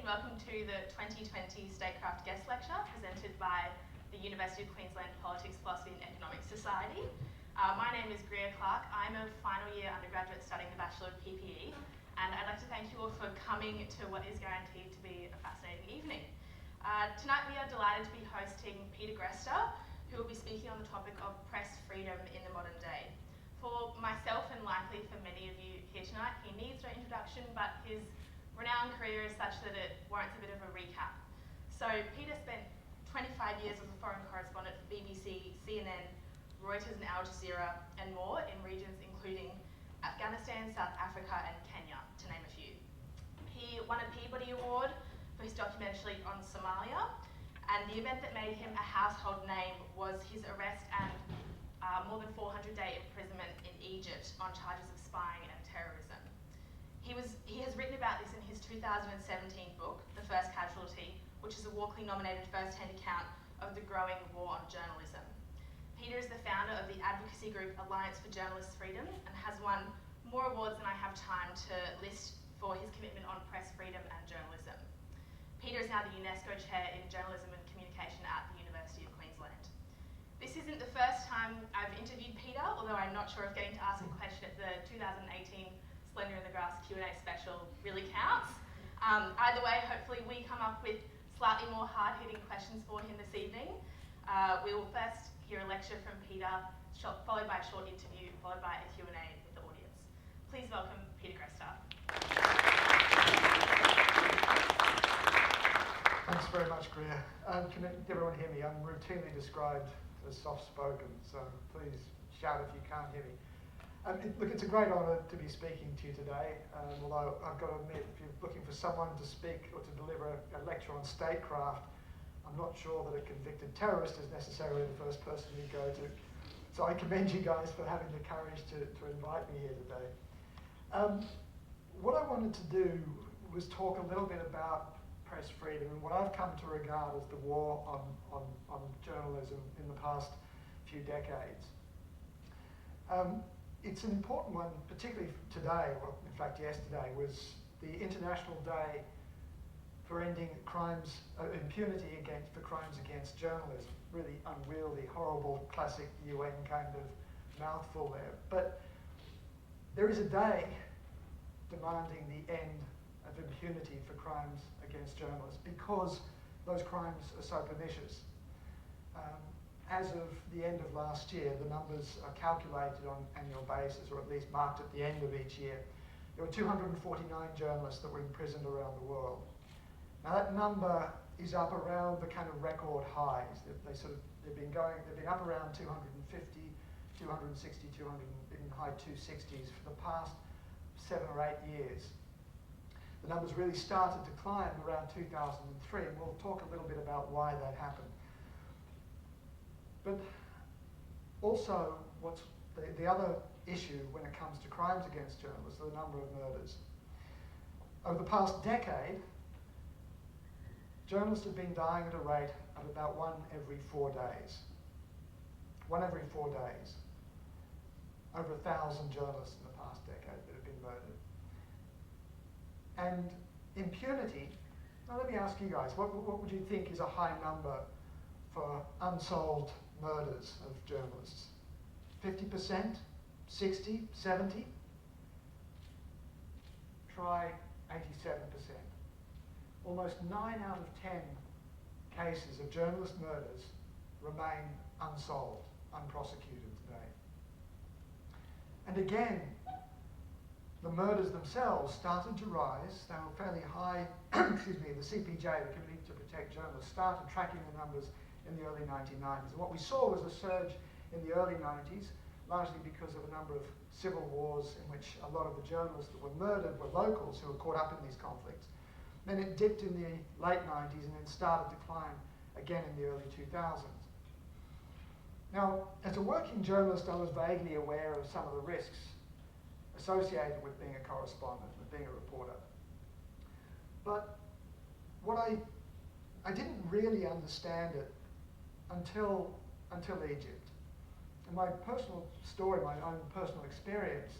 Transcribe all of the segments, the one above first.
welcome to the 2020 Statecraft Guest Lecture presented by the University of Queensland Politics, Philosophy and Economics Society. My name is Greste. I'm a final year undergraduate studying the Bachelor of PPE, and I'd like to thank you all for coming to what is guaranteed to be a fascinating evening. Tonight we are delighted to be hosting Peter Greste, who will be speaking on the topic of press freedom in the modern day. For myself and likely for many of you here tonight, he needs no introduction, but his renowned career is such that it warrants a bit of a recap. So Peter spent 25 years as a foreign correspondent for BBC, CNN, Reuters and Al Jazeera and more in regions including Afghanistan, South Africa and Kenya, to name a few. He won a Peabody Award for his documentary on Somalia, and the event that made him a household name was his arrest and more than 400-day imprisonment in Egypt on charges of spying and terrorism. He has written about this in his 2017 book, The First Casualty, which is a Walkley-nominated first-hand account of the growing war on journalism. Peter is the founder of the advocacy group Alliance for Journalist Freedom and has won more awards than I have time to list for his commitment on press freedom and journalism. Peter is now the UNESCO Chair in Journalism and Communication at the University of Queensland. This isn't the first time I've interviewed Peter, although I'm not sure if getting to ask a question at the 2018 Slender in the Grass Q&A special really counts. Either way, hopefully we come up with slightly more hard-hitting questions for him this evening. We will first hear a lecture from Peter, followed by a short interview, followed by a Q&A with the audience. Please welcome Peter Greste. Thanks very much, Greer. Can everyone hear me? I'm routinely described as soft-spoken, so please shout if you can't hear me. Look, it's a great honour to be speaking to you today, although I've got to admit, if you're looking for someone to speak or to deliver a lecture on statecraft, I'm not sure that a convicted terrorist is necessarily the first person you go to. So I commend you guys for having the courage to invite me here today. What I wanted to do was talk a little bit about press freedom and what I've come to regard as the war on journalism in the past few decades. It's an important one, particularly today, well, in fact yesterday, was the International Day for ending crimes, impunity for crimes against journalism. Really unwieldy, horrible, classic UN kind of mouthful there. But there is a day demanding the end of impunity for crimes against journalists because those crimes are so pernicious. As of the end of last year, the numbers are calculated on an annual basis, or at least marked at the end of each year. There were 249 journalists that were imprisoned around the world. Now that number is up around the kind of record highs. They've been up around 250, 260, 200, even high 260s for the past 7 or 8 years. The numbers really started to climb around 2003, and we'll talk a little bit about why that happened. But also, what's the other issue when it comes to crimes against journalists are the number of murders. Over the past decade, journalists have been dying at a rate of about 1 every 4 days. 1 every 4 days. Over 1,000 journalists in the past decade that have been murdered. And impunity, now let me ask you guys, what would you think is a high number for unsolved murders of journalists? 50%? 60? 70? Try 87%. Almost 9 out of 10 cases of journalist murders remain unsolved, unprosecuted today. And again, the murders themselves started to rise. They were fairly high. Excuse me, the CPJ, the Committee to Protect Journalists, started tracking the numbers in the early 1990s. And what we saw was a surge in the early 90s, largely because of a number of civil wars in which a lot of the journalists that were murdered were locals who were caught up in these conflicts. Then it dipped in the late 90s and then started to climb again in the early 2000s. Now, as a working journalist, I was vaguely aware of some of the risks associated with being a correspondent, with being a reporter. But what I didn't really understand it until Egypt. And my personal story, my own personal experience,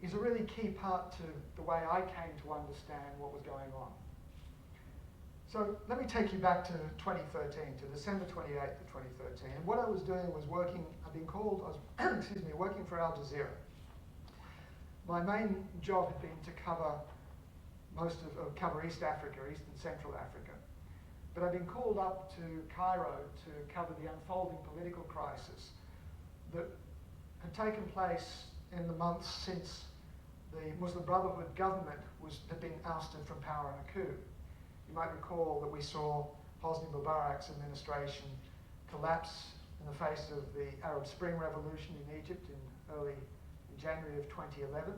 is a really key part to the way I came to understand what was going on. So let me take you back to 2013, to December 28th of 2013. And what I was doing was working, working for Al Jazeera. My main job had been to cover cover East Africa, East and Central Africa. But I'd been called up to Cairo to cover the unfolding political crisis that had taken place in the months since the Muslim Brotherhood government had been ousted from power in a coup. You might recall that we saw Hosni Mubarak's administration collapse in the face of the Arab Spring Revolution in Egypt in January of 2011.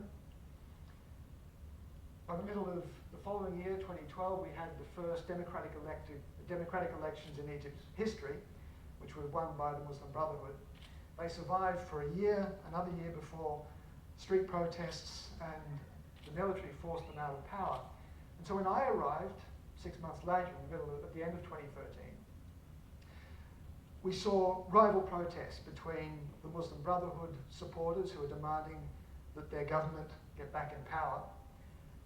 By the middle of the following year, 2012, we had the first democratic elections in Egypt's history, which were won by the Muslim Brotherhood. They survived for a year, another year before street protests and the military forced them out of power. And so when I arrived, 6 months later, at the end of 2013, we saw rival protests between the Muslim Brotherhood supporters who were demanding that their government get back in power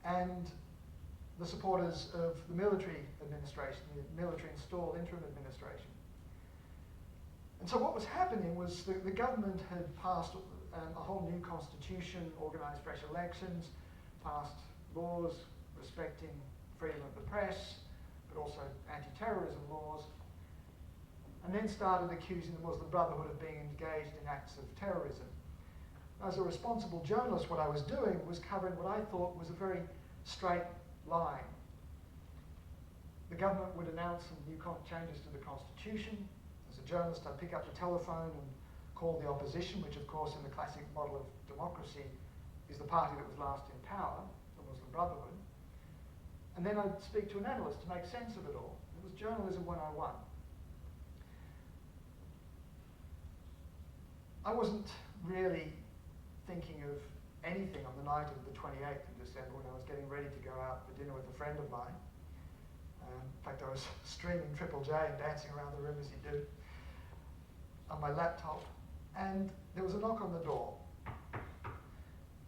and the supporters of the military administration, the military-installed interim administration. And so what was happening was the government had passed a whole new constitution, organised fresh elections, passed laws respecting freedom of the press, but also anti-terrorism laws, and then started accusing the Muslim Brotherhood of being engaged in acts of terrorism. As a responsible journalist, what I was doing was covering what I thought was a very straight line. The government would announce some new changes to the constitution. As a journalist, I'd pick up the telephone and call the opposition, which of course in the classic model of democracy is the party that was last in power, the Muslim Brotherhood. And then I'd speak to an analyst to make sense of it all. It was journalism 101. I wasn't really thinking of anything on the night of the 28th of December when I was getting ready to go out for dinner with a friend of mine. In fact, I was streaming Triple J and dancing around the room as you do on my laptop, and there was a knock on the door.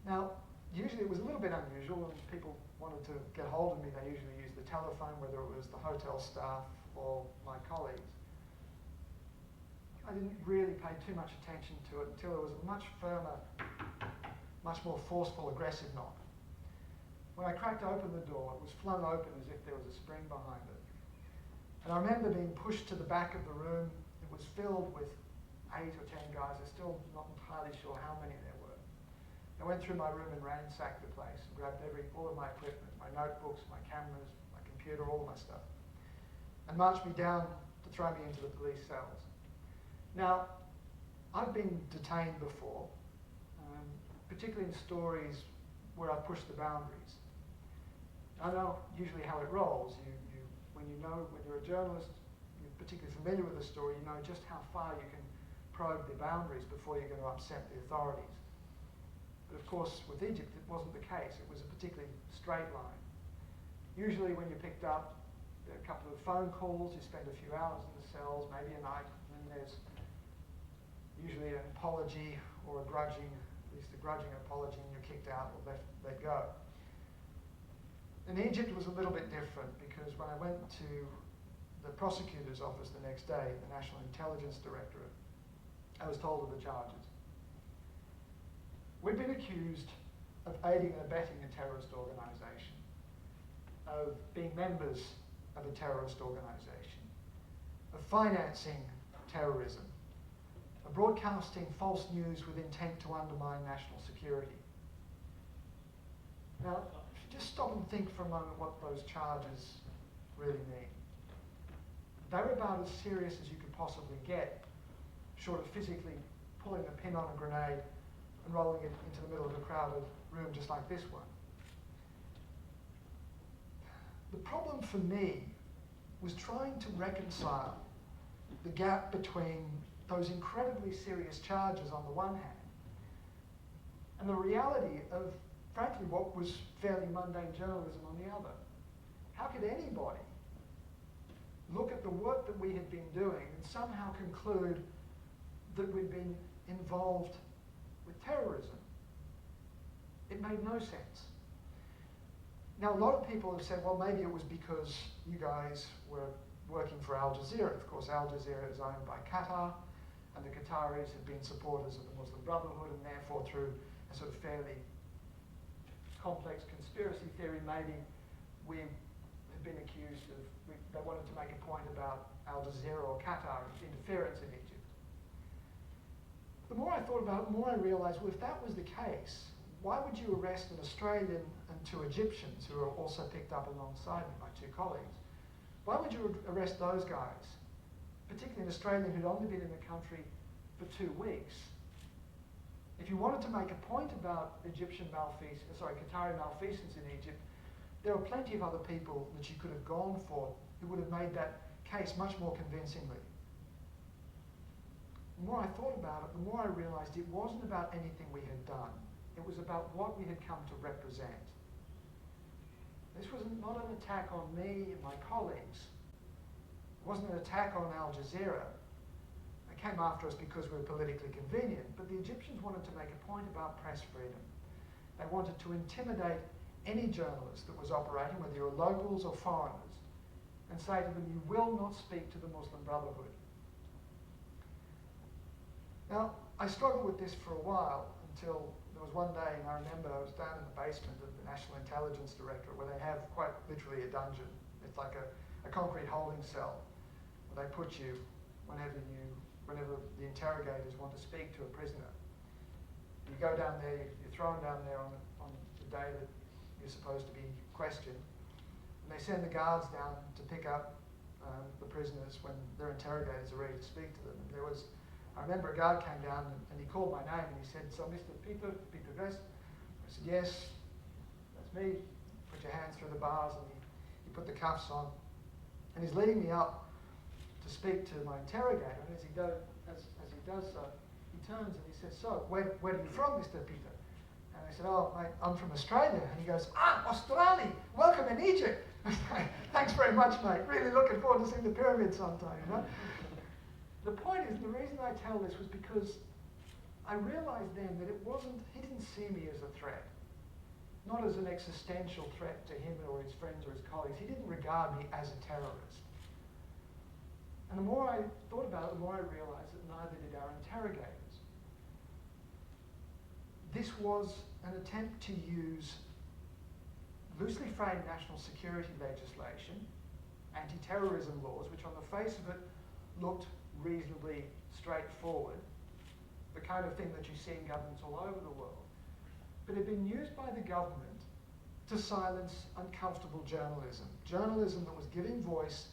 Now, usually it was a little bit unusual. When people wanted to get hold of me, they usually used the telephone, whether it was the hotel staff or my colleagues. I didn't really pay too much attention to it until it was a much firmer, much more forceful, aggressive knock. When I cracked open the door, it was flung open as if there was a spring behind it. And I remember being pushed to the back of the room. It was filled with 8 or 10 guys. I'm still not entirely sure how many there were. I went through my room and ransacked the place and grabbed all of my equipment, my notebooks, my cameras, my computer, all of my stuff, and marched me down to throw me into the police cells. Now, I've been detained before, particularly in stories where I've pushed the boundaries. I know usually how it rolls. When you're a journalist, you're particularly familiar with the story, you know just how far you can probe the boundaries before you're going to upset the authorities. But of course, with Egypt, it wasn't the case. It was a particularly straight line. Usually when you're picked up, there are a couple of phone calls, you spend a few hours in the cells, maybe a night, and then there's usually an apology or at least a grudging apology, and you're kicked out or let go. In Egypt it was a little bit different because when I went to the prosecutor's office the next day, the National Intelligence Directorate, I was told of the charges. We'd been accused of aiding and abetting a terrorist organisation, of being members of a terrorist organisation, of financing terrorism, of broadcasting false news with intent to undermine national security. Now, just stop and think for a moment what those charges really mean. They're about as serious as you could possibly get, short of physically pulling a pin on a grenade and rolling it into the middle of a crowded room just like this one. The problem for me was trying to reconcile the gap between those incredibly serious charges on the one hand and the reality of, frankly, what was fairly mundane journalism on the other. How could anybody look at the work that we had been doing and somehow conclude that we'd been involved with terrorism? It made no sense. Now, a lot of people have said, well, maybe it was because you guys were working for Al Jazeera. Of course, Al Jazeera is owned by Qatar, and the Qataris have been supporters of the Muslim Brotherhood, and therefore through a sort of fairly complex conspiracy theory, maybe we have been accused of, they wanted to make a point about Al Jazeera or Qatar interference in Egypt. The more I thought about it, the more I realized, well, if that was the case, why would you arrest an Australian and 2 Egyptians who are also picked up alongside me, my 2 colleagues? Why would you arrest those guys, particularly an Australian who'd only been in the country for 2 weeks? If you wanted to make a point about Qatari malfeasance in Egypt, there were plenty of other people that you could have gone for who would have made that case much more convincingly. The more I thought about it, the more I realized it wasn't about anything we had done. It was about what we had come to represent. This was not an attack on me and my colleagues. It wasn't an attack on Al Jazeera. They came after us because we were politically convenient, but the Egyptians wanted to make a point about press freedom. They wanted to intimidate any journalist that was operating, whether you're locals or foreigners, and say to them, you will not speak to the Muslim Brotherhood. Now, I struggled with this for a while until there was one day, and I remember I was down in the basement of the National Intelligence Directorate, where they have quite literally a dungeon. It's like a concrete holding cell where they put you whenever the interrogators want to speak to a prisoner. You go down there, you're thrown down there on the day that you're supposed to be questioned, and they send the guards down to pick up the prisoners when their interrogators are ready to speak to them. And I remember a guard came down and he called my name and he said, so Mr. Peter Greste? I said, yes, that's me. Put your hands through the bars, and he put the cuffs on. And he's leading me up to speak to my interrogator, and as he does so, he turns and he says, so, where are you from, Mr. Peter? And I said, oh, mate, I'm from Australia. And he goes, Australia, welcome in Egypt. Thanks very much, mate. Really looking forward to seeing the pyramids sometime, you know? The point is, the reason I tell this was because I realized then that he didn't see me as a threat. Not as an existential threat to him or his friends or his colleagues. He didn't regard me as a terrorist. And the more I thought about it, the more I realized that neither did our interrogators. This was an attempt to use loosely framed national security legislation, anti-terrorism laws, which on the face of it looked reasonably straightforward, the kind of thing that you see in governments all over the world, but had been used by the government to silence uncomfortable journalism that was giving voice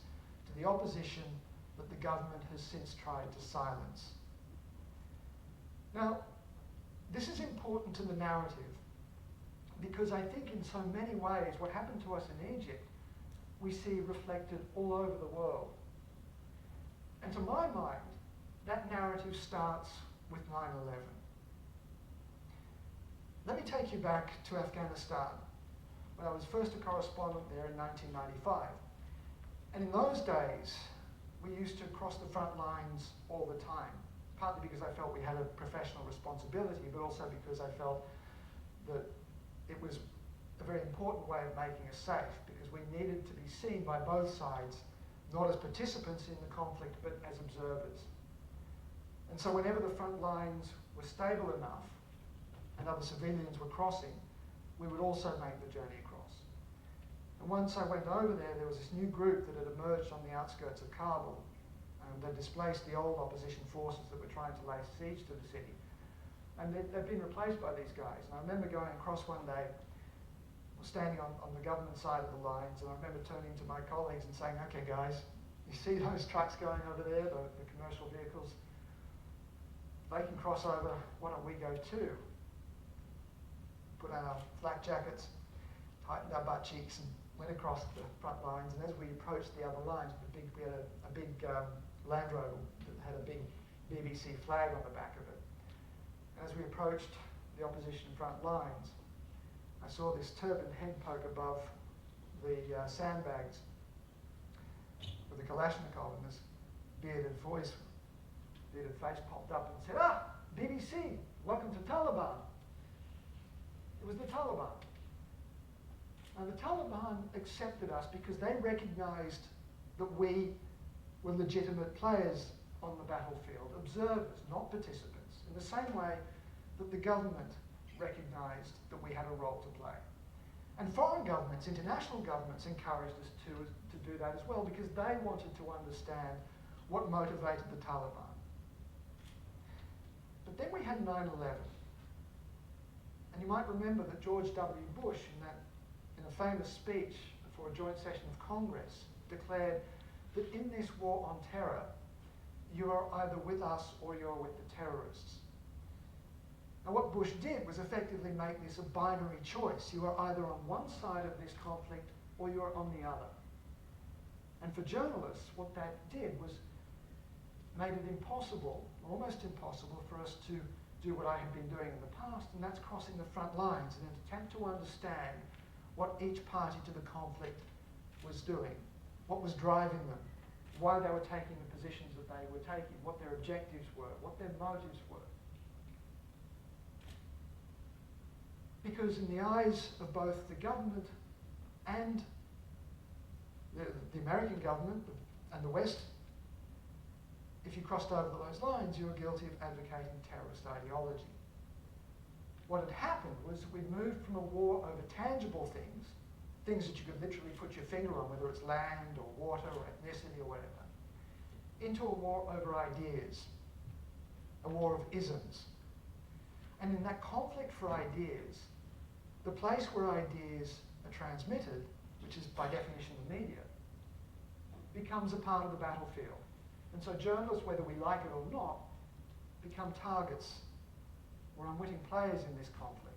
to the opposition that the government has since tried to silence. Now, this is important to the narrative because I think in so many ways what happened to us in Egypt we see reflected all over the world. And to my mind, that narrative starts with 9/11. Let me take you back to Afghanistan, when I was first a correspondent there in 1995. And in those days, we used to cross the front lines all the time, partly because I felt we had a professional responsibility, but also because I felt that it was a very important way of making us safe, because we needed to be seen by both sides, not as participants in the conflict, but as observers. And so whenever the front lines were stable enough and other civilians were crossing, we would also make the journey across. And once I went over there, there was this new group that had emerged on the outskirts of Kabul, and they displaced the old opposition forces that were trying to lay siege to the city. And they've been replaced by these guys. And I remember going across one day, standing on the government side of the lines, and I remember turning to my colleagues and saying, okay guys, you see those trucks going over there, the commercial vehicles? They can cross over, why don't we go too? Put on our flak jackets, tightened our butt cheeks, and went across the front lines. And as we approached the other lines, we had a big Land Rover that had a big BBC flag on the back of it. And as we approached the opposition front lines, I saw this turbaned head poke above the sandbags with a Kalashnikov, and this bearded face popped up and said, BBC, welcome to Taliban. It was the Taliban. Now the Taliban accepted us because they recognized that we were legitimate players on the battlefield, observers, not participants, in the same way that the government recognized that we had a role to play. And foreign governments, international governments, encouraged us to do that as well because they wanted to understand what motivated the Taliban. But then we had 9/11. And you might remember that George W. Bush, in a famous speech before a joint session of Congress, declared that in this war on terror, you are either with us or you're with the terrorists. Now what Bush did was effectively make this a binary choice. You are either on one side of this conflict or you are on the other. And for journalists, what that did was made it impossible, almost impossible, for us to do what I had been doing in the past, and that's crossing the front lines in an attempt to understand what each party to the conflict was doing, what was driving them, why they were taking the positions that they were taking, what their objectives were, what their motives were. Because in the eyes of both the government and the American government and the West, if you crossed over those lines, you were guilty of advocating terrorist ideology. What had happened was we moved from a war over tangible things, things that you could literally put your finger on, whether it's land or water or ethnicity or whatever, into a war over ideas, a war of isms. And in that conflict for ideas, the place where ideas are transmitted, which is by definition the media, becomes a part of the battlefield. And so journalists, whether we like it or not, become targets or unwitting players in this conflict.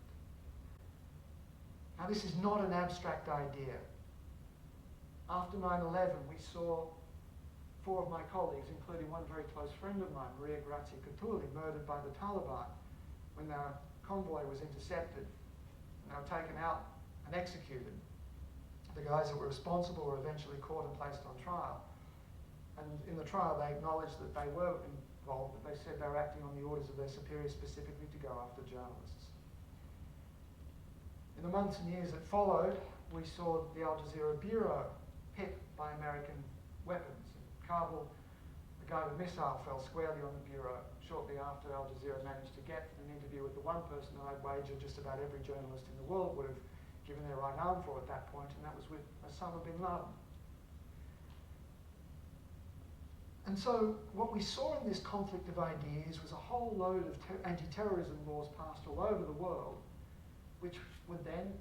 Now this is not an abstract idea. After 9/11, we saw 4 of my colleagues, including one very close friend of mine, Maria Grazia Catulli, murdered by the Taliban when their convoy was intercepted and they were taken out and executed. The guys that were responsible were eventually caught and placed on trial. And in the trial, they acknowledged that they were involved, but they said they were acting on the orders of their superiors specifically to go after journalists. In the months and years that followed, we saw the Al Jazeera bureau hit by American weapons. In Kabul, a guided missile fell squarely on the bureau. Shortly after, Al Jazeera managed to get an interview with the one person that I'd wager just about every journalist in the world would have given their right arm for at that point, and that was with Osama bin Laden. And so what we saw in this conflict of ideas was a whole load of anti-terrorism laws passed all over the world, which were then,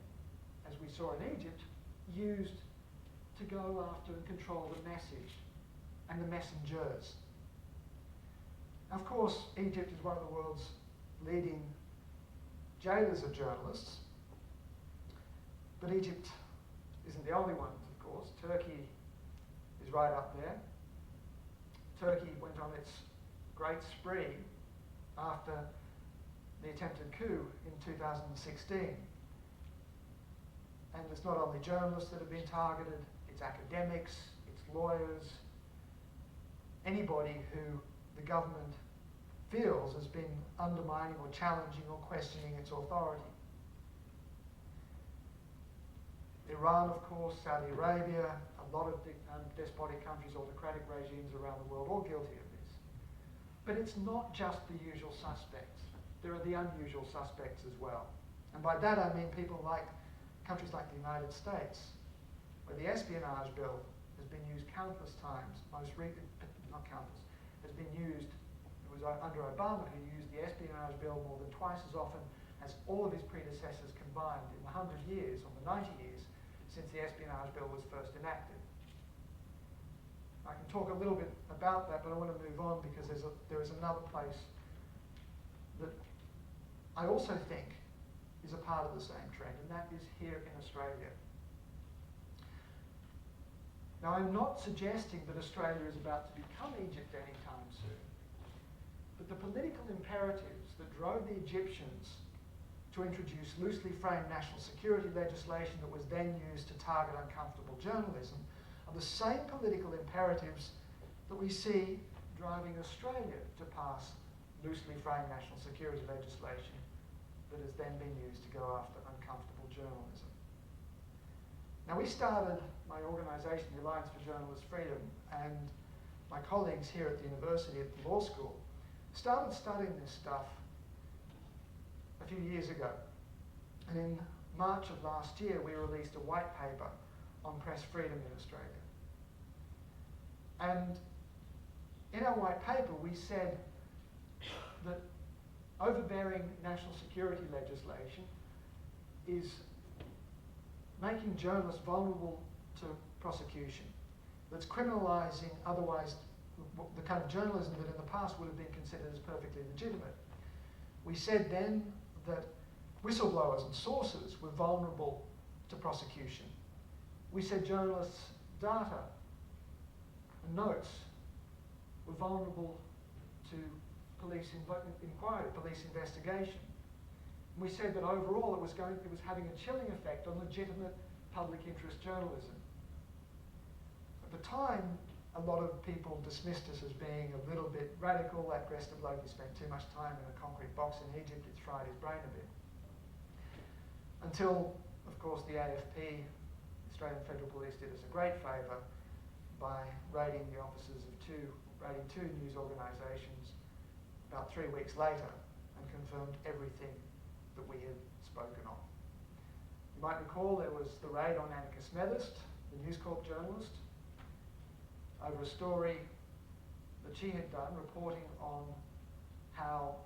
as we saw in Egypt, used to go after and control the message and the messengers. Now, of course, Egypt is one of the world's leading jailers of journalists, but Egypt isn't the only one, of course. Turkey is right up there. Turkey went on its great spree after the attempted coup in 2016. And it's not only journalists that have been targeted, it's academics, it's lawyers, anybody who the government feels has been undermining or challenging or questioning its authority. Iran, of course, Saudi Arabia, a lot of despotic countries, autocratic regimes around the world, all guilty of this. But it's not just the usual suspects. There are the unusual suspects as well. And by that I mean people like countries like the United States, where the espionage bill has been used countless times, most recently, not countless, has been used, it was under Obama who used the espionage bill more than twice as often as all of his predecessors combined in the 100 years, or the 90 years, since the espionage bill was first enacted. I can talk a little bit about that, but I want to move on because there is another place that I also think is a part of the same trend, and that is here in Australia. Now, I'm not suggesting that Australia is about to become Egypt anytime soon, but the political imperatives that drove the Egyptians to introduce loosely framed national security legislation that was then used to target uncomfortable journalism are the same political imperatives that we see driving Australia to pass loosely framed national security legislation that has then been used to go after uncomfortable journalism. Now we started, my organisation, the Alliance for Journalist Freedom, and my colleagues here at the university, at the law school, started studying this stuff a few years ago. And in March of last year, we released a white paper on press freedom in Australia. And in our white paper, we said that overbearing national security legislation is making journalists vulnerable to prosecution, that's criminalising otherwise the kind of journalism that in the past would have been considered as perfectly legitimate. We said then that whistleblowers and sources were vulnerable to prosecution. We said journalists' data and notes were vulnerable to police inquiry, police investigation. And we said that overall it was having a chilling effect on legitimate public interest journalism. At the time, a lot of people dismissed us as being a little bit radical. That Greste bloke, he spent too much time in a concrete box in Egypt, it's fried his brain a bit. Until, of course, the AFP, Australian Federal Police, did us a great favour by raiding the offices of two news organisations about 3 weeks later and confirmed everything that we had spoken of. You might recall there was the raid on Annika Smethurst, the News Corp journalist, over a story that she had done reporting on how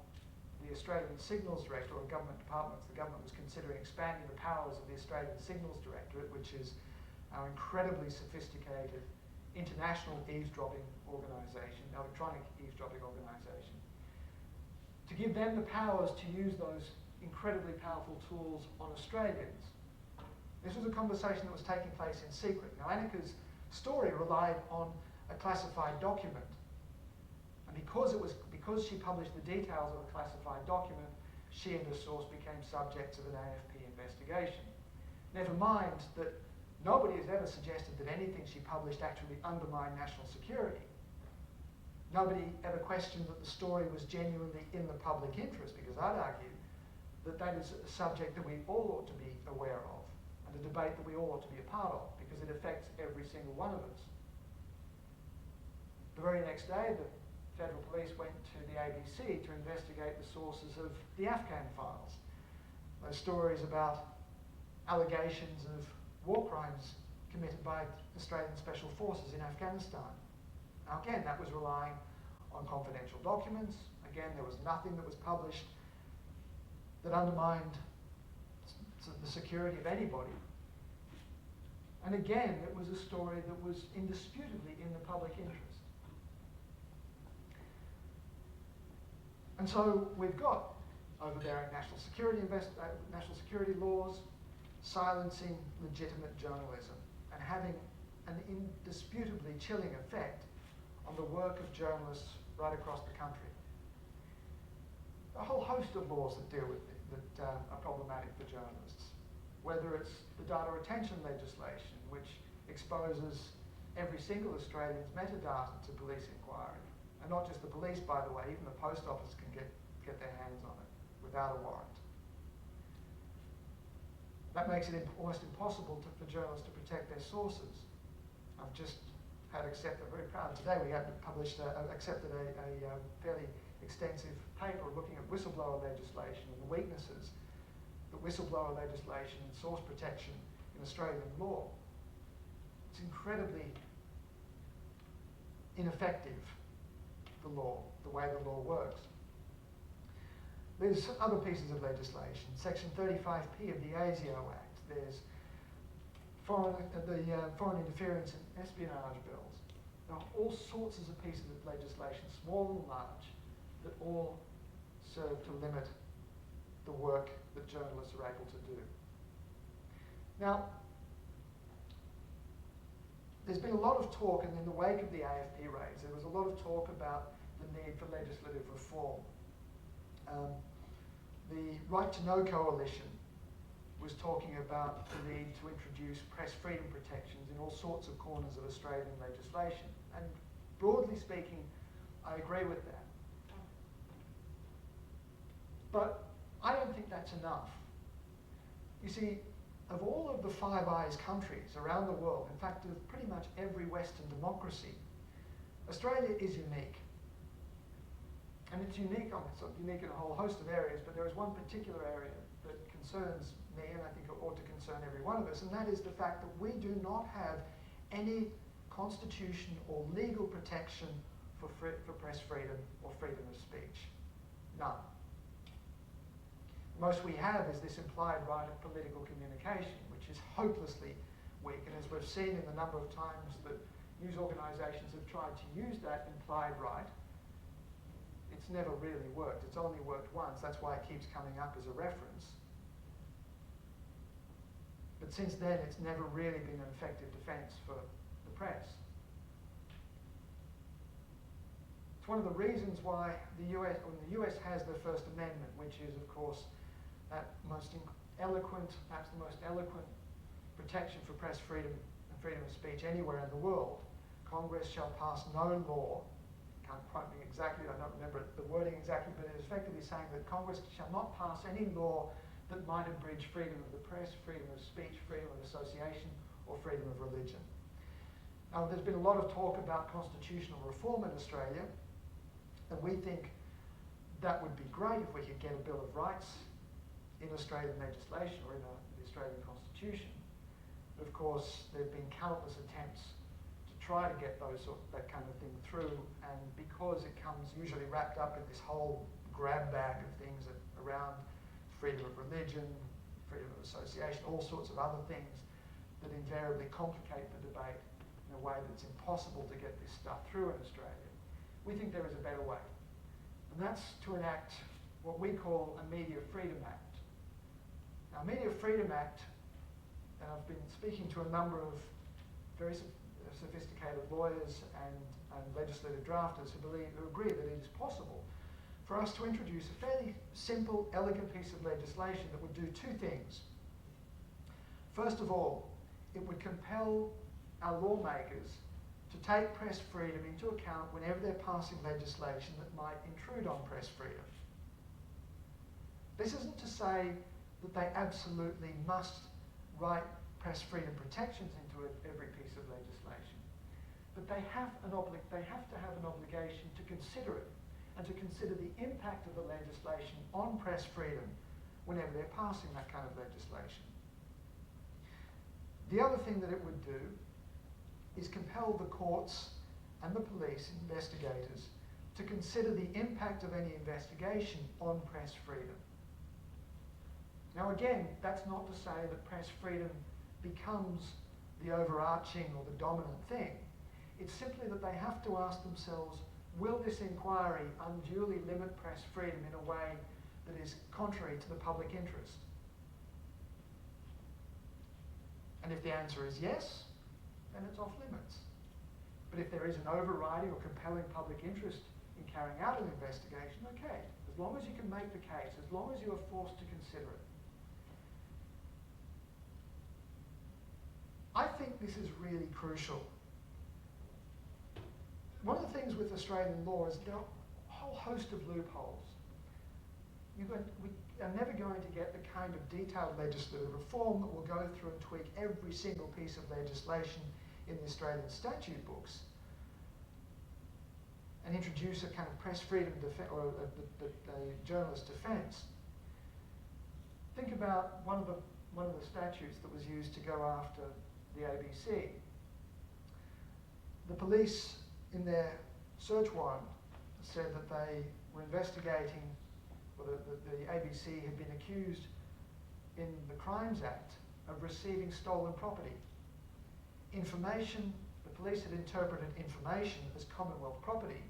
the Australian Signals Director, or government departments, the government was considering expanding the powers of the Australian Signals Directorate, which is our incredibly sophisticated international eavesdropping organisation, electronic eavesdropping organisation, to give them the powers to use those incredibly powerful tools on Australians. This was a conversation that was taking place in secret. Now, Annika's story relied on a classified document, and because she published the details of a classified document, she and her source became subjects of an AFP investigation. Never mind that nobody has ever suggested that anything she published actually undermined national security. Nobody ever questioned that the story was genuinely in the public interest, because I'd argue that that is a subject that we all ought to be aware of, and a debate that we all ought to be a part of, because it affects every single one of us. The very next day, the Federal Police went to the ABC to investigate the sources of the Afghan files. Those stories about allegations of war crimes committed by Australian Special Forces in Afghanistan. Now again, that was relying on confidential documents. Again, there was nothing that was published that undermined the security of anybody. And again, it was a story that was indisputably in the public interest. And so we've got overbearing national security laws, silencing legitimate journalism, and having an indisputably chilling effect on the work of journalists right across the country. A whole host of laws that deal with it, that are problematic for journalists. Whether it's the data retention legislation, which exposes every single Australian's metadata to police inquiry. And not just the police, by the way, even the post office can get their hands on it without a warrant. That makes it almost impossible for journalists to protect their sources. I've just had accepted, very proud today, we had accepted a fairly extensive paper looking at whistleblower legislation and the weaknesses that whistleblower legislation and source protection in Australian law. It's incredibly ineffective, the law, the way the law works. There's other pieces of legislation. Section 35P of the ASIO Act. There's foreign interference and espionage bills. There are all sorts of pieces of legislation, small and large, that all serve to limit the work that journalists are able to do. Now, there's been a lot of talk, and in the wake of the AFP raids, there was a lot of talk about the need for legislative reform. The Right to Know Coalition was talking about the need to introduce press freedom protections in all sorts of corners of Australian legislation. And broadly speaking, I agree with that. But I don't think that's enough. You see, of all of the Five Eyes countries around the world, in fact, of pretty much every Western democracy, Australia is unique. And it's unique, it's unique in a whole host of areas, but there is one particular area that concerns me, and I think it ought to concern every one of us, and that is the fact that we do not have any constitution or legal protection for press freedom or freedom of speech. None. Most we have is this implied right of political communication, which is hopelessly weak. And as we've seen in the number of times that news organisations have tried to use that implied right, it's never really worked. It's only worked once. That's why it keeps coming up as a reference. But since then, it's never really been an effective defence for the press. It's one of the reasons why the US has the First Amendment, which is, of course, that most eloquent, perhaps the most eloquent protection for press freedom and freedom of speech anywhere in the world. Congress shall pass no law, can't quote me exactly, I don't remember the wording exactly, but it is effectively saying that Congress shall not pass any law that might abridge freedom of the press, freedom of speech, freedom of association, or freedom of religion. Now, there's been a lot of talk about constitutional reform in Australia, and we think that would be great if we could get a Bill of Rights in Australian legislation or in the Australian Constitution. But of course, there have been countless attempts to try to get that kind of thing through, and because it comes usually wrapped up in this whole grab bag of things around freedom of religion, freedom of association, all sorts of other things that invariably complicate the debate in a way that's impossible to get this stuff through in Australia. We think there is a better way, and that's to enact what we call a Media Freedom Act. Now, Media Freedom Act, and I've been speaking to a number of very sophisticated lawyers and legislative drafters who agree that it is possible for us to introduce a fairly simple, elegant piece of legislation that would do two things. First of all, it would compel our lawmakers to take press freedom into account whenever they're passing legislation that might intrude on press freedom. This isn't to say that they absolutely must write press freedom protections into every piece of legislation, but they have to have an obligation to consider it and to consider the impact of the legislation on press freedom whenever they're passing that kind of legislation. The other thing that it would do is compel the courts and the police investigators to consider the impact of any investigation on press freedom. Now again, that's not to say that press freedom becomes the overarching or the dominant thing. It's simply that they have to ask themselves, will this inquiry unduly limit press freedom in a way that is contrary to the public interest? And if the answer is yes, then it's off limits. But if there is an overriding or compelling public interest in carrying out an investigation, okay, as long as you can make the case, as long as you are forced to consider it. I think this is really crucial. One of the things with Australian law is there are a whole host of loopholes. We are never going to get the kind of detailed legislative reform that will go through and tweak every single piece of legislation in the Australian statute books and introduce a kind of press freedom or a journalist defence. Think about one of the statutes that was used to go after the ABC. The police, in their search warrant, said that they were investigating, or the ABC had been accused in the Crimes Act of receiving stolen property. The police had interpreted information as Commonwealth property,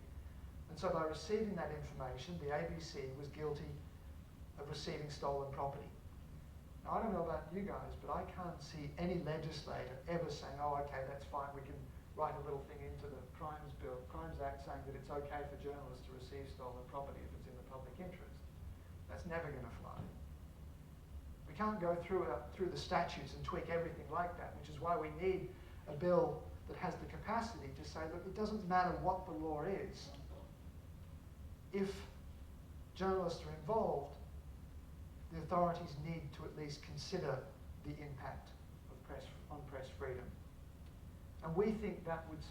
and so by receiving that information, the ABC was guilty of receiving stolen property. Now, I don't know about you guys, but I can't see any legislator ever saying, oh, okay, that's fine, we can write a little thing into the Crimes Act saying that it's okay for journalists to receive stolen property if it's in the public interest. That's never going to fly. We can't go through the statutes and tweak everything like that, which is why we need a bill that has the capacity to say, look, it doesn't matter what the law is. If journalists are involved, the authorities need to at least consider the impact of press freedom. And we think that wouldn't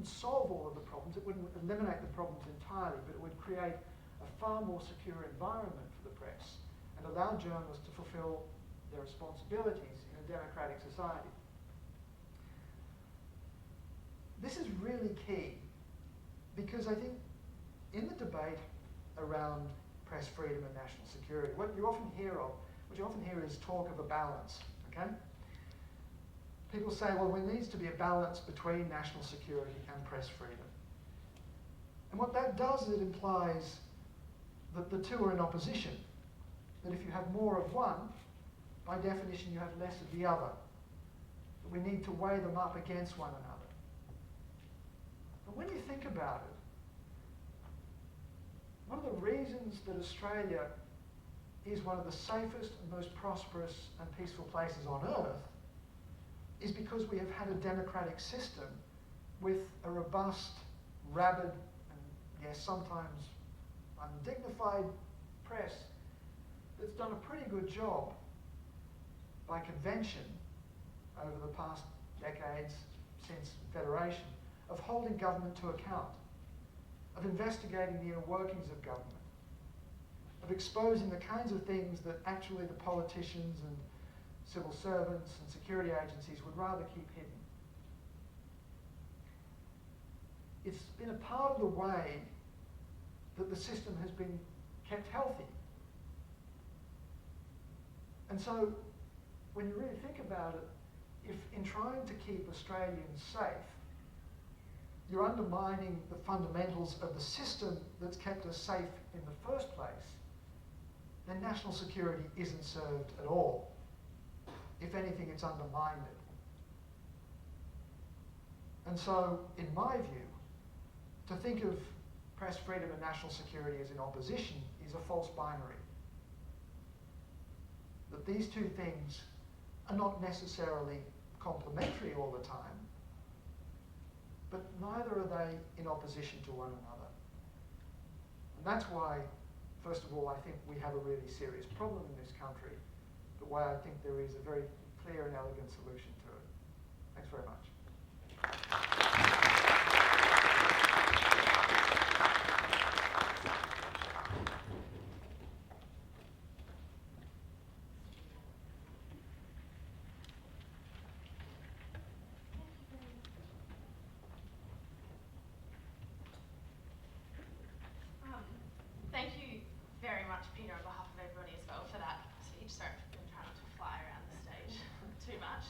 solve all of the problems, it wouldn't eliminate the problems entirely, but it would create a far more secure environment for the press and allow journalists to fulfill their responsibilities in a democratic society. This is really key because I think in the debate around press freedom and national security, what you often hear is talk of a balance, okay? People say, well, there needs to be a balance between national security and press freedom. And what that does is it implies that the two are in opposition. That if you have more of one, by definition you have less of the other. That we need to weigh them up against one another. But when you think about it, one of the reasons that Australia is one of the safest and most prosperous and peaceful places on earth is because we have had a democratic system with a robust, rabid, and yes, sometimes undignified press that's done a pretty good job by convention over the past decades since Federation of holding government to account, of investigating the inner workings of government, of exposing the kinds of things that actually the politicians and civil servants and security agencies would rather keep hidden. It's been a part of the way that the system has been kept healthy. And so, when you really think about it, if in trying to keep Australians safe, you're undermining the fundamentals of the system that's kept us safe in the first place, then national security isn't served at all. If anything, it's undermined it. And so, in my view, to think of press freedom and national security as in opposition is a false binary. That these two things are not necessarily complementary all the time, but neither are they in opposition to one another. And that's why, first of all, I think we have a really serious problem in this country, but why I think there is a very clear and elegant solution to it. Thanks very much. Thank you very much, Peter, on behalf of everybody as well for that speech. Sorry, I've been trying not to fly around the stage too much.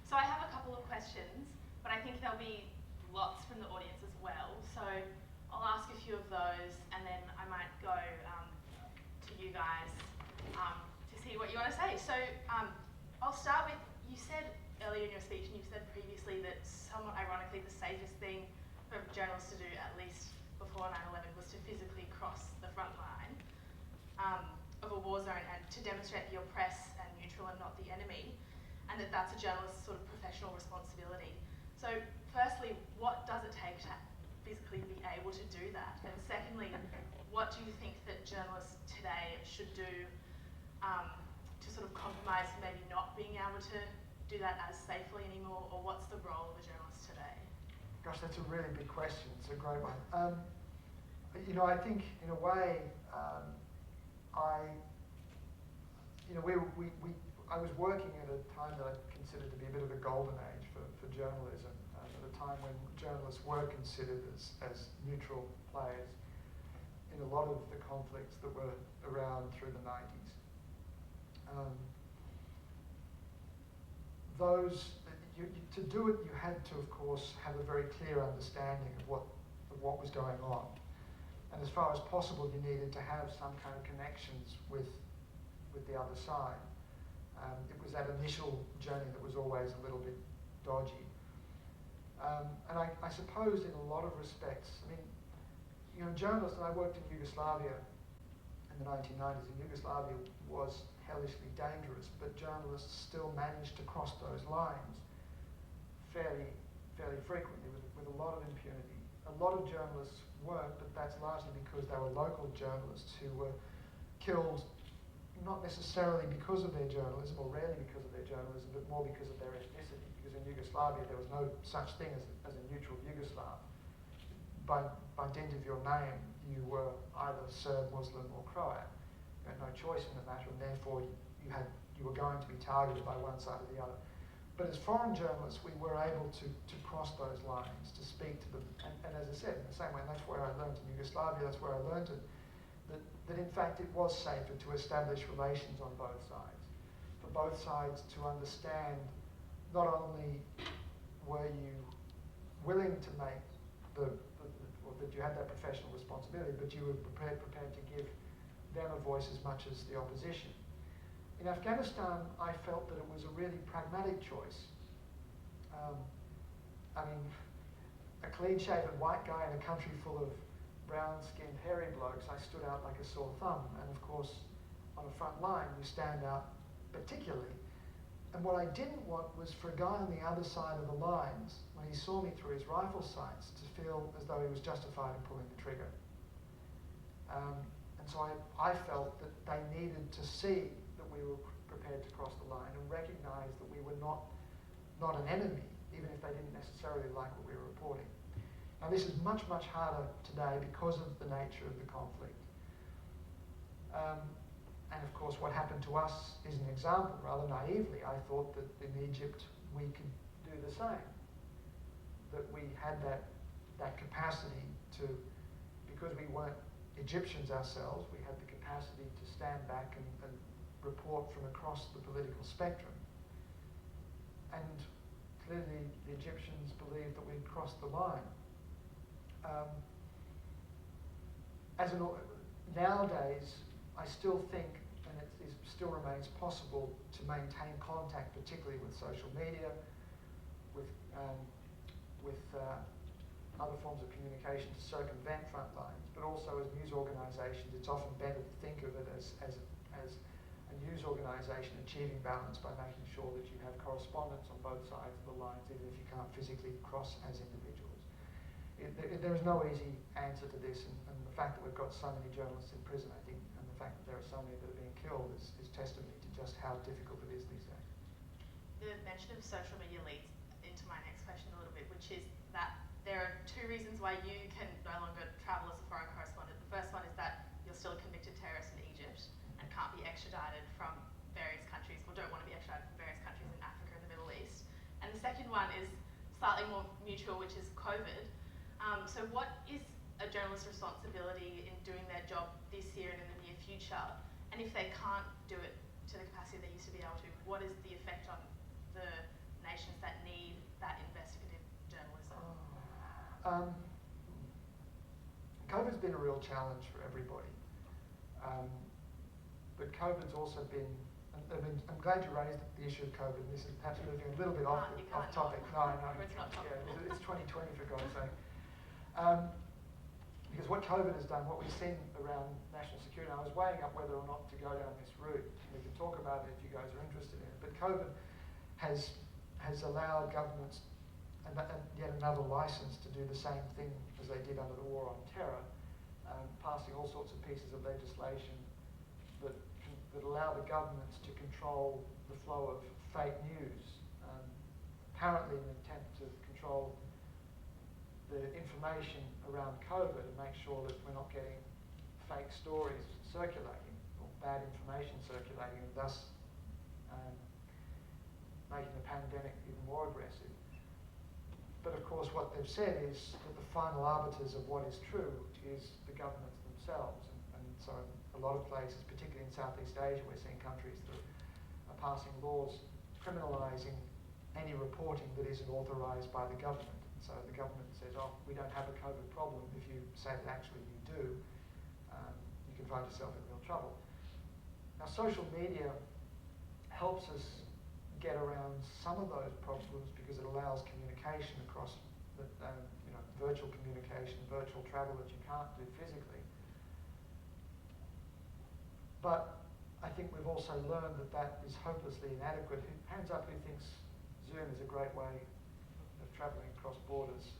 So I have a couple of questions, but I think there'll be lots from the audience as well. So I'll ask a few of those, and then I might go to you guys to see what you want to say. So I'll start with, you said earlier in your speech, and you've said previously that somewhat ironically the safest thing for journalists to do, at least before 9/11, was to physically cross the front line of a war zone and to demonstrate that you're press and neutral and not the enemy, and that that's a journalist's sort of professional responsibility. So firstly, what does it take to physically be able to do that? And secondly, what do you think that journalists today should do to sort of compromise maybe not being able to do that as safely anymore, or what's the role of a journalist today? Gosh, that's a really big question. It's a great one. You know, I think in a way, I was working at a time that I considered to be a bit of a golden age for journalism, at a time when journalists were considered as neutral players in a lot of the conflicts that were around through the 90s. To do it, you had to, of course, have a very clear understanding of what was going on. And as far as possible, you needed to have some kind of connections with the other side. It was that initial journey that was always a little bit dodgy. And I suppose in a lot of respects, I mean, you know, journalists, and I worked in Yugoslavia in the 1990s, and Yugoslavia was hellishly dangerous, but journalists still managed to cross those lines fairly frequently with a lot of impunity. A lot of journalists weren't, but that's largely because they were local journalists who were killed not necessarily because of their journalism, or rarely because of their journalism, but more because of their ethnicity. Because in Yugoslavia there was no such thing as a neutral Yugoslav. By dint of your name, you were either Serb, Muslim, or Croat. You had no choice in the matter, and therefore you were going to be targeted by one side or the other. But as foreign journalists, we were able to cross those lines, to speak to them. And as I said, in the same way, and that's where I learned in Yugoslavia, that's where I learned it, that in fact it was safer to establish relations on both sides. For both sides to understand not only were you willing to make or that you had that professional responsibility, but you were prepared to give them a voice as much as the opposition. In Afghanistan, I felt that it was a really pragmatic choice. I mean, a clean-shaven white guy in a country full of brown-skinned, hairy blokes, I stood out like a sore thumb. And of course, on the front line, you stand out particularly. And what I didn't want was for a guy on the other side of the lines, when he saw me through his rifle sights, to feel as though he was justified in pulling the trigger. And so I felt that they needed to see that we were prepared to cross the line and recognize that we were not an enemy, even if they didn't necessarily like what we were reporting. Now this is much, much harder today because of the nature of the conflict. And of course what happened to us is an example. Rather naively, I thought that in Egypt we could do the same. That we had that capacity to, because we weren't Egyptians ourselves, we had the capacity to stand back and report from across the political spectrum. And clearly the Egyptians believed that we'd crossed the line. Nowadays, I still think, and it still remains possible to maintain contact, particularly with social media, with other forms of communication to circumvent front lines, but also as news organisations, it's often better to think of it as a news organisation achieving balance by making sure that you have correspondence on both sides of the lines, even if you can't physically cross as individuals. There is no easy answer to this, and the fact that we've got so many journalists in prison, I think, and the fact that there are so many that are being killed is testimony to just how difficult it is these days. The mention of social media leads into my next question a little bit, which is that there are two reasons why you can no longer travel as a foreign correspondent. The first one is that you're still a convicted terrorist in Egypt and can't be extradited from various countries, or don't want to be extradited from various countries in Africa and the Middle East. And the second one is slightly more mutual, which is COVID. So what is a journalist's responsibility in doing their job this year and in the near future? And if they can't do it to the capacity they used to be able to, what is the effect on the nations that need that investigative journalism? COVID's been a real challenge for everybody. But COVID's also been, I'm glad you raised the issue of COVID. This is perhaps moving a little bit off topic. No, it's not topic. Yeah, it's 2020 for God's sake. Because what COVID has done, what we've seen around national security, and I was weighing up whether or not to go down this route. We can talk about it if you guys are interested in it. But COVID has allowed governments and yet another license to do the same thing as they did under the war on terror, passing all sorts of pieces of legislation that allow the governments to control the flow of fake news, apparently in an attempt to control the information around COVID and make sure that we're not getting fake stories circulating or bad information circulating, and thus making the pandemic even more aggressive. But of course what they've said is that the final arbiters of what is true is the governments themselves. And so in a lot of places, particularly in Southeast Asia, we're seeing countries that are passing laws criminalising any reporting that isn't authorised by the government. So the government says, oh, we don't have a COVID problem. If you say that actually you do, you can find yourself in real trouble. Now social media helps us get around some of those problems because it allows communication across the, virtual communication, virtual travel that you can't do physically. But I think we've also learned that is hopelessly inadequate. Hands up who thinks Zoom is a great way of travelling across borders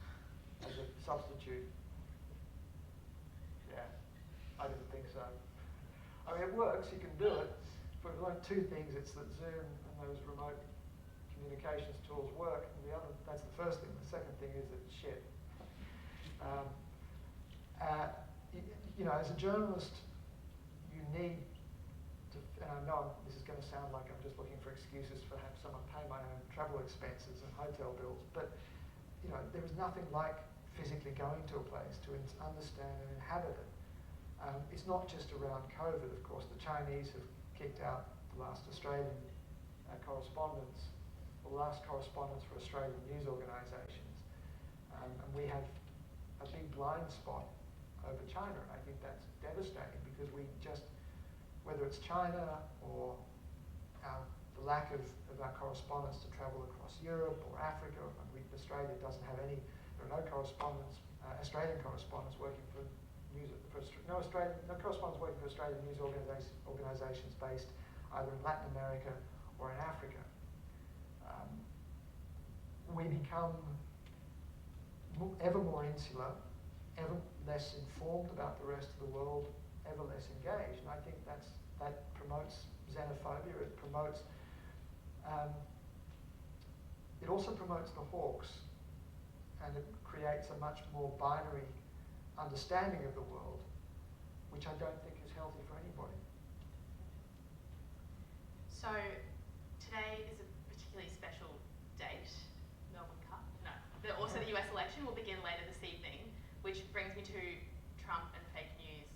as a substitute. Yeah, I didn't think so. I mean, it works, you can do it. like two things. It's that Zoom and those remote communications tools work, and that's the first thing. The second thing is that it's shit. As a journalist, you need to, and I know this is going to sound like I'm just looking for excuses for having someone pay my own travel expenses and hotel bills, but there is nothing like physically going to a place to understand and inhabit it. It's not just around COVID, of course. The Chinese have kicked out the last Australian correspondents, the last correspondents for Australian news organisations, and we have a big blind spot over China. I think that's devastating because we just, whether it's China or the lack of our correspondents to travel across Europe or Africa, Australia doesn't have any, there are no correspondents, Australian correspondents working for no correspondents working for Australian news organisations based either in Latin America or in Africa. We become ever more insular, ever less informed about the rest of the world, ever less engaged, and I think that promotes xenophobia. It promotes. It also promotes the hawks, and it creates a much more binary understanding of the world, which I don't think is healthy for anybody. So today is a particularly special date, Melbourne Cup. No, also the US election will begin later this evening, which brings me to Trump and fake news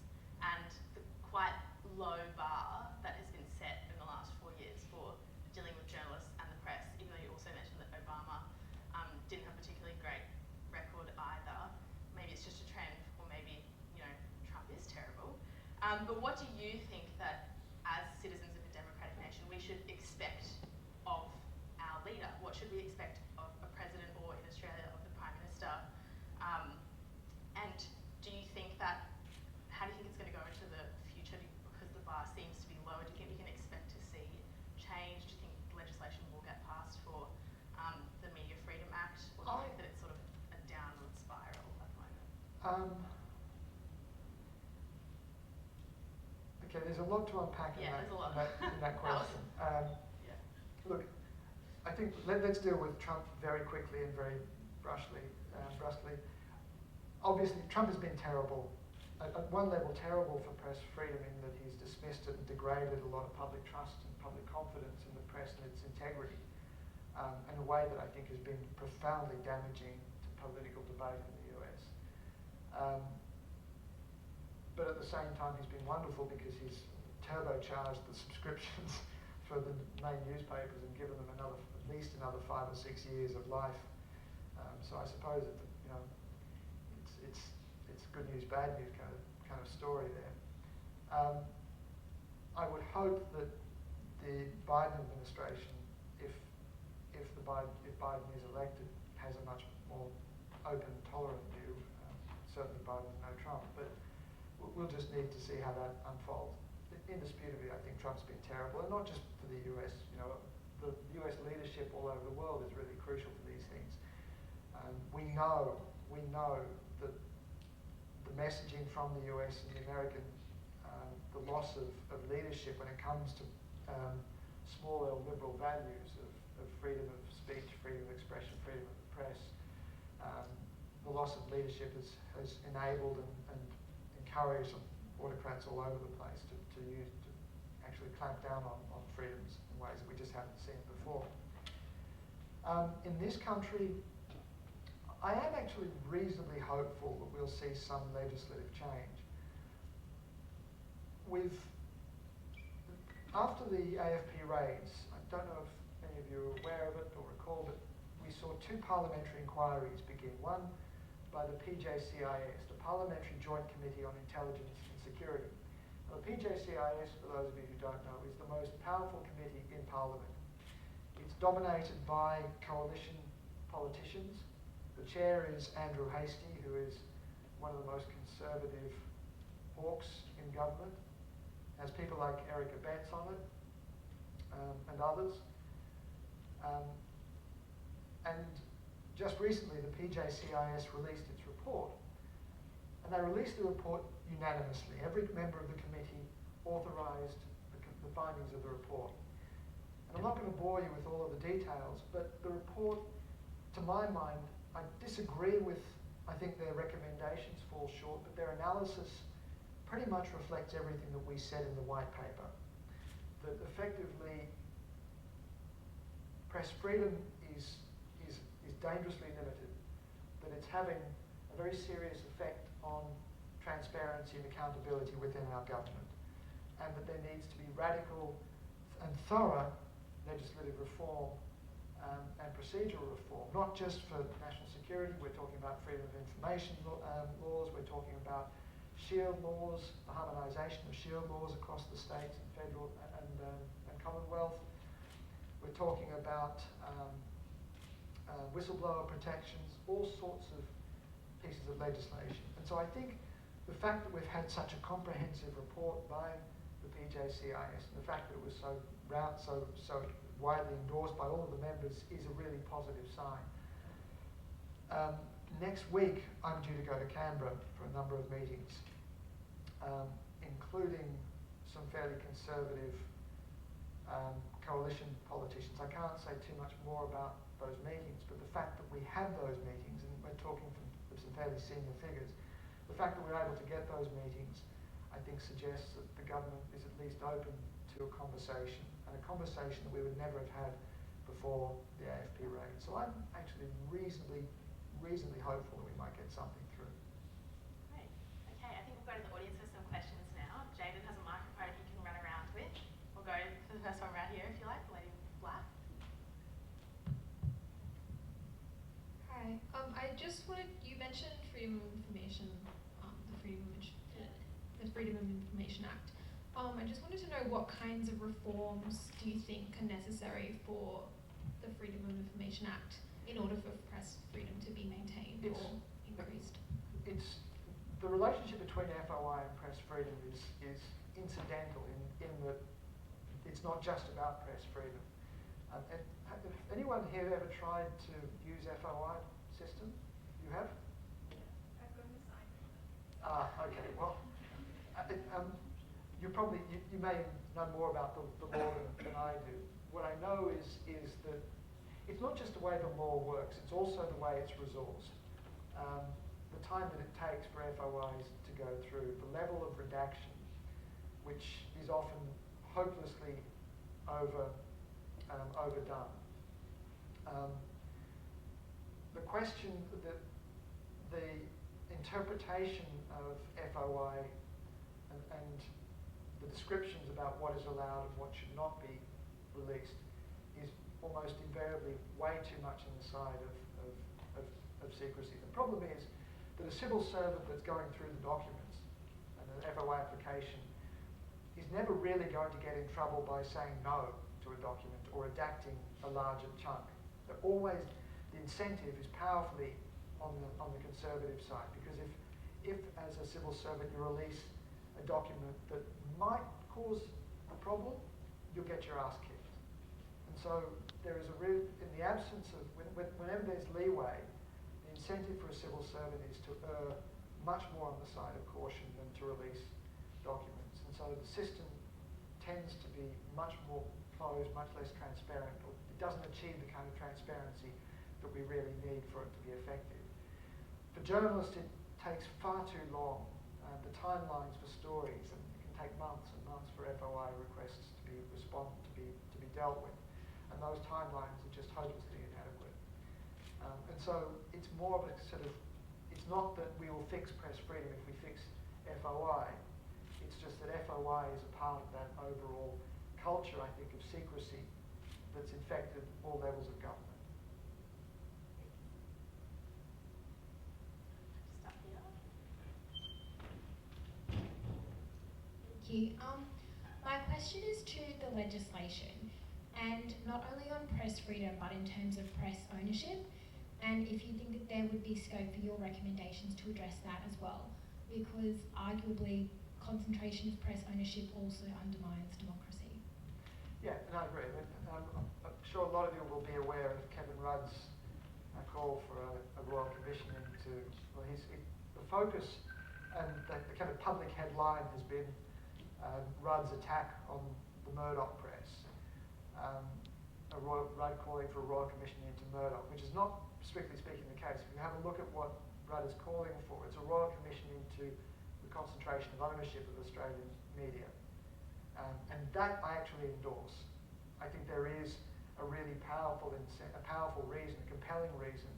and the quite low bar that has been set in the last 4 years for dealing with journalists and the press, even though you also mentioned that Obama didn't have a particularly great record either. Maybe it's just a trend, or maybe, Trump is terrible. But what do you think that, as citizens of a democratic nation, we should expect of our leader? What should we expect of a president, or in Australia, of the Prime Minister? And do you think that, how do you think it's going to go into the future, because the bar seems to be lower? Do you think we can expect to see change? Do you think legislation will get passed for the Media Freedom Act, or do you think that it's sort of a downward spiral at the moment? Okay, there's a lot to unpack in that question. Look, I think let's deal with Trump very quickly and very brusquely. Obviously, Trump has been terrible. At one level, terrible for press freedom in that he's dismissed it and degraded a lot of public trust and public confidence in the press and its integrity in a way that I think has been profoundly damaging to political debate in the US. But at the same time, he's been wonderful because he's turbocharged the subscriptions for the main newspapers and given them at least another 5 or 6 years of life. So I suppose it's good news, bad news kind of story there. I would hope that the Biden administration, if Biden is elected, has a much more open, tolerant view. Certainly Biden, no Trump, but we'll just need to see how that unfolds. Indisputably, I think Trump's been terrible, and not just for the US. The US leadership all over the world is really crucial for these things. We know that the messaging from the US and the American, the loss of leadership when it comes to small L liberal values of freedom of speech, freedom of expression, freedom of the press. The loss of leadership has enabled and encouraged autocrats all over the place to actually clamp down on freedoms in ways that we just haven't seen before. In this country, I am actually reasonably hopeful that we'll see some legislative change. After the AFP raids, I don't know if any of you are aware of it or recall, but we saw 2 parliamentary inquiries begin. One by the PJCIS, the Parliamentary Joint Committee on Intelligence and Security. Now, the PJCIS, for those of you who don't know, is the most powerful committee in Parliament. It's dominated by coalition politicians. The chair is Andrew Hastie, who is one of the most conservative hawks in government. Has people like Erica Betts on it, and others. And just recently, the PJCIS released its report. And they released the report unanimously. Every member of the committee authorised the findings of the report. And I'm not going to bore you with all of the details, but the report, to my mind, I disagree with, I think their recommendations fall short, but their analysis pretty much reflects everything that we said in the white paper. That effectively, press freedom is dangerously limited, that it's having a very serious effect on transparency and accountability within our government, and that there needs to be radical and thorough legislative reform and procedural reform, not just for national security. We're talking about freedom of information laws, we're talking about shield laws, the harmonisation of shield laws across the states and federal and Commonwealth. We're talking about whistleblower protections, all sorts of pieces of legislation. And so I think the fact that we've had such a comprehensive report by the PJCIS and the fact that it was so widely endorsed by all of the members is a really positive sign. Next week, I'm due to go to Canberra for a number of meetings, including some fairly conservative coalition politicians. I can't say too much more about those meetings, but the fact that we have those meetings, and we're talking from some fairly senior figures, the fact that we're able to get those meetings, I think suggests that the government is at least open to a conversation, and a conversation that we would never have had before the AFP raid. So I'm actually reasonably hopeful that we might get something through. Great. Okay, I think we'll go to the audience for some questions now. Jaden has a microphone you can run around with. We'll go for the first one right here, if you like, the lady in black. Hi. I just wanted, you mentioned freedom of information, the Freedom of Information Act. I just wanted to know what kinds of reforms do you think are necessary for the Freedom of Information Act in order for press freedom to be maintained or increased? It's the relationship between FOI and press freedom is incidental in that it's not just about press freedom. And have anyone here ever tried to use FOI system? You have? I've got an assignment. Okay. Well, you may know more about the law than I do. What I know is that it's not just the way the law works, it's also the way it's resourced. The time that it takes for FOIs to go through, the level of redaction, which is often hopelessly overdone. The question that the interpretation of FOI and the descriptions about what is allowed and what should not be released is almost invariably way too much on the side of secrecy. The problem is that a civil servant that's going through the documents and an FOI application is never really going to get in trouble by saying no to a document or redacting a larger chunk. They're always, the incentive is powerfully on the conservative side, because if as a civil servant you release a document that might cause a problem, you'll get your ass kicked. And so there is a real, in the absence of, whenever there's leeway, the incentive for a civil servant is to err much more on the side of caution than to release documents. And so the system tends to be much more closed, much less transparent, or it doesn't achieve the kind of transparency that we really need for it to be effective. For journalists, it takes far too long. The timelines for stories, and it can take months and months for FOI requests to be dealt with, and those timelines are just hopelessly inadequate. And so it's more of a sort of, it's not that we will fix press freedom if we fix FOI, it's just that FOI is a part of that overall culture, I think, of secrecy that's infected all levels of government. Thank you. My question is to the legislation, and not only on press freedom, but in terms of press ownership, and if you think that there would be scope for your recommendations to address that as well, because arguably concentration of press ownership also undermines democracy. Yeah, and I agree. I'm sure a lot of you will be aware of Kevin Rudd's call for a royal commission into, well, the focus and the kind of public headline has been Rudd's attack on the Murdoch press, Rudd calling for a royal commission into Murdoch, which is not strictly speaking the case. If you have a look at what Rudd is calling for, it's a royal commission into the concentration of ownership of Australian media. And that I actually endorse. I think there is a really powerful reason, a compelling reason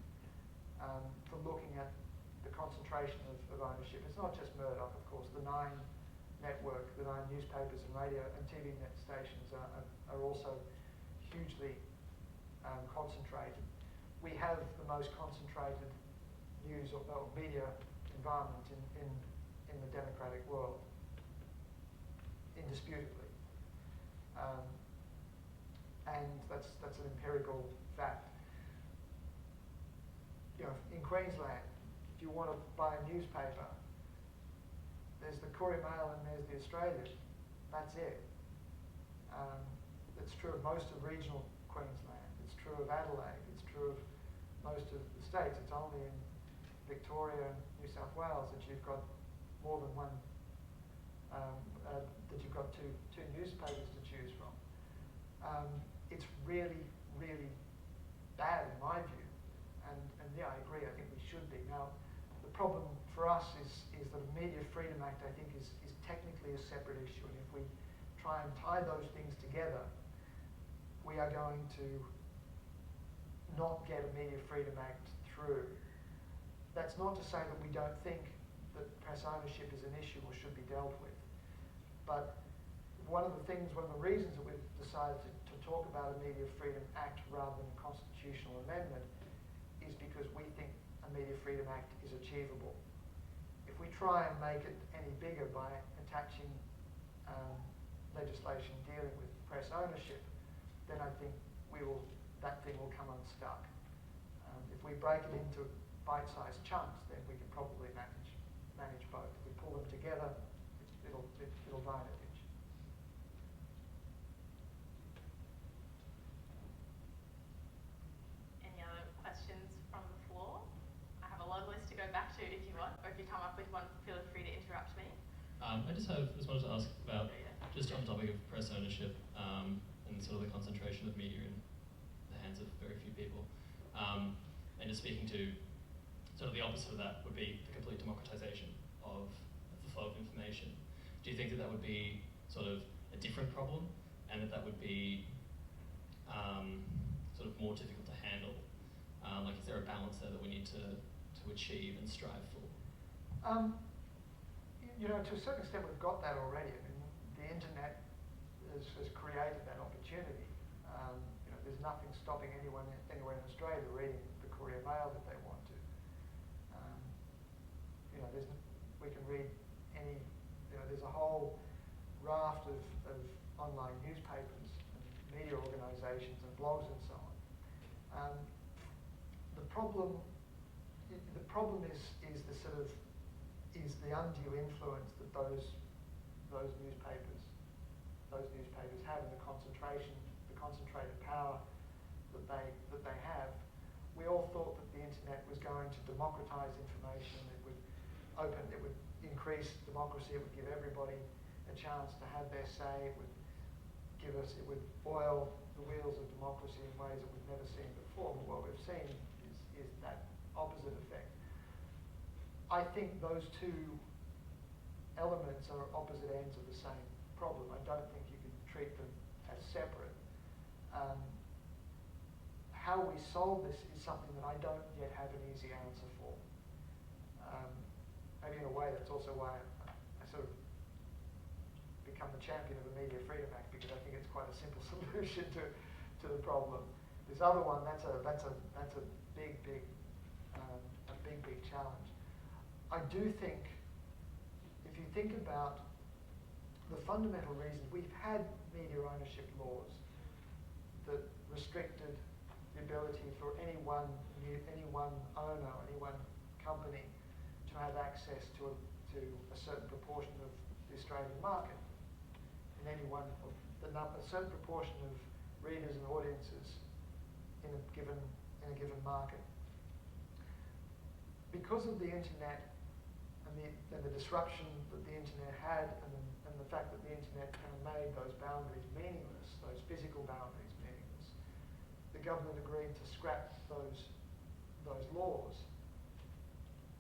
for looking at the concentration of ownership. It's not just Murdoch, of course. The Nine network, the Nine newspapers and radio and TV net stations are also hugely concentrated. We have the most concentrated news or media environment in the democratic world, indisputably. And that's an empirical fact. You know, in Queensland, if you want to buy a newspaper, there's the Courier Mail and there's the Australian. That's it. It's true of most of regional Queensland. It's true of Adelaide. It's true of most of the states. It's only in Victoria and New South Wales that you've got more than one, that you've got two newspapers to choose from. It's really, really bad in my view. And yeah, I agree, I think we should be. Now, the problem for us is that the Media Freedom Act, I think, is technically a separate issue. And if we try and tie those things together, we are going to not get a Media Freedom Act through. That's not to say that we don't think that press ownership is an issue or should be dealt with. But one of the reasons that we've decided to talk about a Media Freedom Act rather than a constitutional amendment is because we think a Media Freedom Act is achievable. If we try and make it any bigger by attaching legislation dealing with press ownership, then I think that thing will come unstuck. If we break it into bite-sized chunks, then we can probably manage both. If we pull them together, it'll bind a ditch. Any other questions from the floor? I have a long list to go back to if you want, or if you come up with one, feel free to interrupt me. I just wanted to ask about, just on the topic of press ownership and sort of the concentration of media in the hands of very few people. And just speaking to sort of the opposite of that would be the complete democratization of the flow of information. Do you think that would be sort of a different problem, and that would be sort of more difficult to handle? Like, is there a balance there that we need to achieve and strive for? You know, to a certain extent, we've got that already. I mean, the internet has created that opportunity. You know, there's nothing stopping anyone anywhere in Australia reading the Courier Mail that they want to. You know, we can read any. You know, there's a whole raft of online newspapers and media organisations and blogs and so on. The problem is the undue influence that those newspapers have, and the concentrated power that they have. We all thought that the internet was going to democratise information. It would increase democracy. It would give everybody a chance to have their say. It would boil the wheels of democracy in ways that we've never seen before. But what we've seen is that opposite effect. I think those two elements are opposite ends of the same problem. I don't think you can treat them as separate. How we solve this is something that I don't yet have an easy answer for. Maybe in a way that's also why I sort of become the champion of the Media Freedom Act, because I think it's quite a simple solution to the problem. This other one, that's a big challenge. I do think, if you think about the fundamental reasons, we've had media ownership laws that restricted the ability for any one owner, any one company to have access to a certain proportion of the Australian market, and a certain proportion of readers and audiences in a given market. Because of the internet and the disruption that the internet had, and the fact that the internet kind of made those boundaries meaningless, those physical boundaries meaningless, the government agreed to scrap those laws.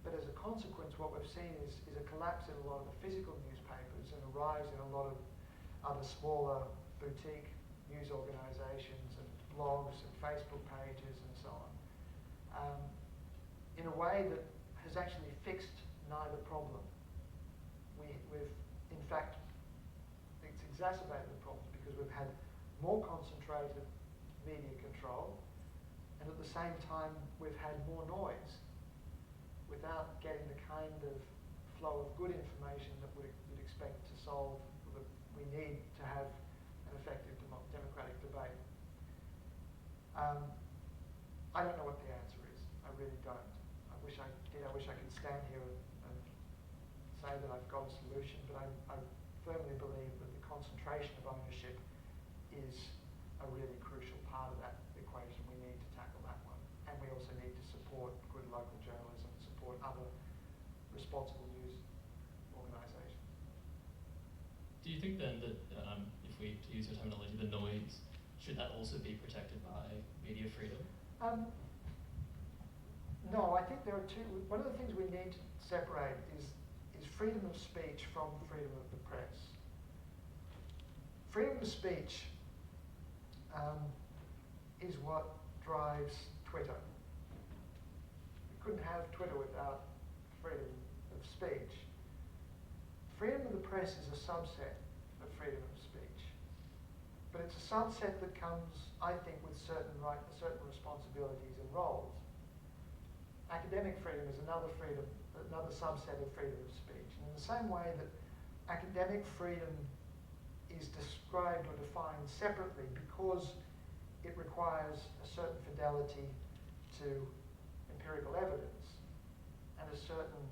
But as a consequence, what we've seen is a collapse in a lot of the physical newspapers and a rise in a lot of other smaller boutique news organisations and blogs and Facebook pages and so on, in a way that has actually fixed neither problem. We've, in fact, it's exacerbated the problem because we've had more concentrated media control, and at the same time we've had more noise without getting the kind of flow of good information that you'd expect to solve, that we need to have an effective democratic debate. I don't know what the answer is. I really don't. I wish I did. I wish I could stand here and say that I've got a solution, but I firmly believe that the concentration of ownership is a really crucial part of that equation. We need to tackle that one. And we also need to support good local journalism, support other responsible news organisations. Do you think then that, if we, to use your terminology, the noise, should that also be protected by media freedom? No, I think there are two. One of the things we need to separate is freedom of speech from freedom of the press. Freedom of speech is what drives Twitter. We couldn't have Twitter without freedom of speech. Freedom of the press is a subset of freedom of speech. But it's a subset that comes, I think, with certain responsibilities and roles. Academic freedom is another subset of freedom of speech. And in the same way that academic freedom is described or defined separately because it requires a certain fidelity to empirical evidence and a certain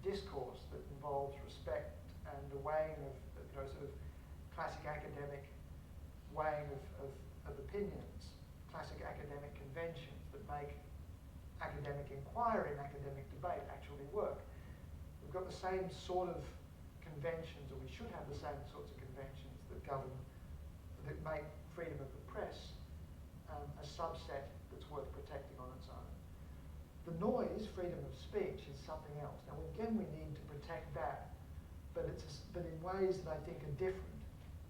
discourse that involves respect and the weighing of, sort of classic academic weighing of opinions, classic academic conventions that make academic inquiry and academic debate actually work. We've got the same sort of conventions, or we should have the same sorts of conventions that make freedom of the press a subset that's worth protecting on its own. The noise, freedom of speech, is something else. Now again, we need to protect that, but in ways that I think are different.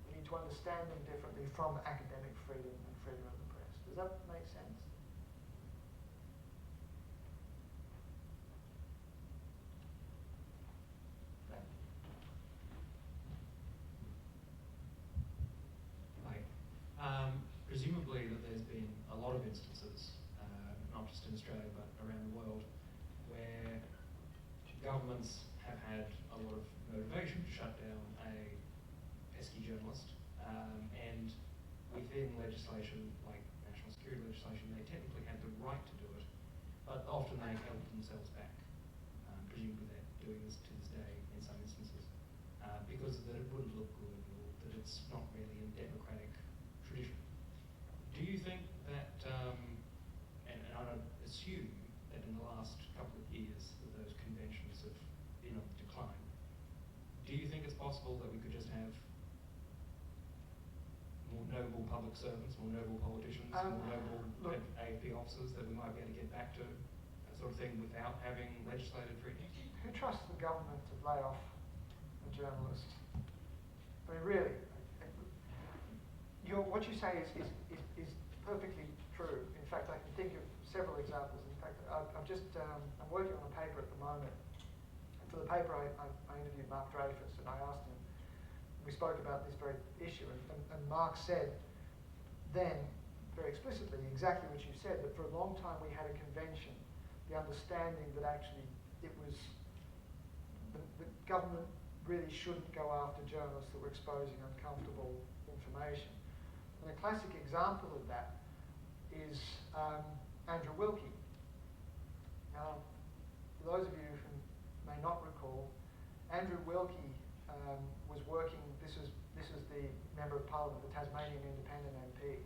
We need to understand them differently from academic freedom and freedom of the press. Does that make sense? Presumably that there's been a lot of instances, not just in Australia but around the world, where governments have had a lot of motivation to shut down a pesky journalist, and within legislation like national security legislation, they technically had the right to do it, but often they held themselves back. Presumably they're doing this to this day in some instances, because that it wouldn't look good or that it's not really a democratic tradition. Do you think that, and I don't assume that in the last couple of years that those conventions have been on decline, do you think it's possible that we could just have more noble public servants, more noble politicians, more noble AFP officers, that we might be able to get back to that sort of thing without having legislated freedom? Who trusts the government to lay off a journalist? I mean, really, what you say is perfectly true. In fact, I can think of several examples. In fact, I'm working on a paper at the moment. And for the paper, I interviewed Mark Dreyfus, and I asked him, we spoke about this very issue, and Mark said then, very explicitly, exactly what you said, that for a long time we had a convention, the understanding that actually it was, the government really shouldn't go after journalists that were exposing uncomfortable information. And a classic example of that is Andrew Wilkie. Now, for those of you who may not recall, Andrew Wilkie was working, this is the Member of Parliament, the Tasmanian Independent MP.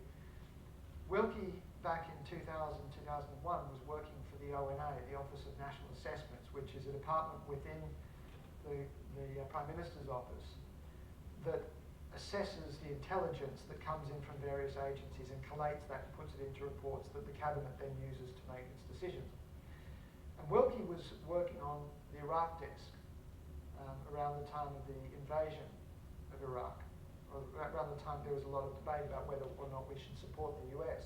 Wilkie, back in 2000-2001, was working for the ONA, the Office of National Assessments, which is a department within the Prime Minister's office that assesses the intelligence that comes in from various agencies and collates that and puts it into reports that the Cabinet then uses to make its decisions. And Wilkie was working on the Iraq desk around the time of the invasion of Iraq, or around the time there was a lot of debate about whether or not we should support the US.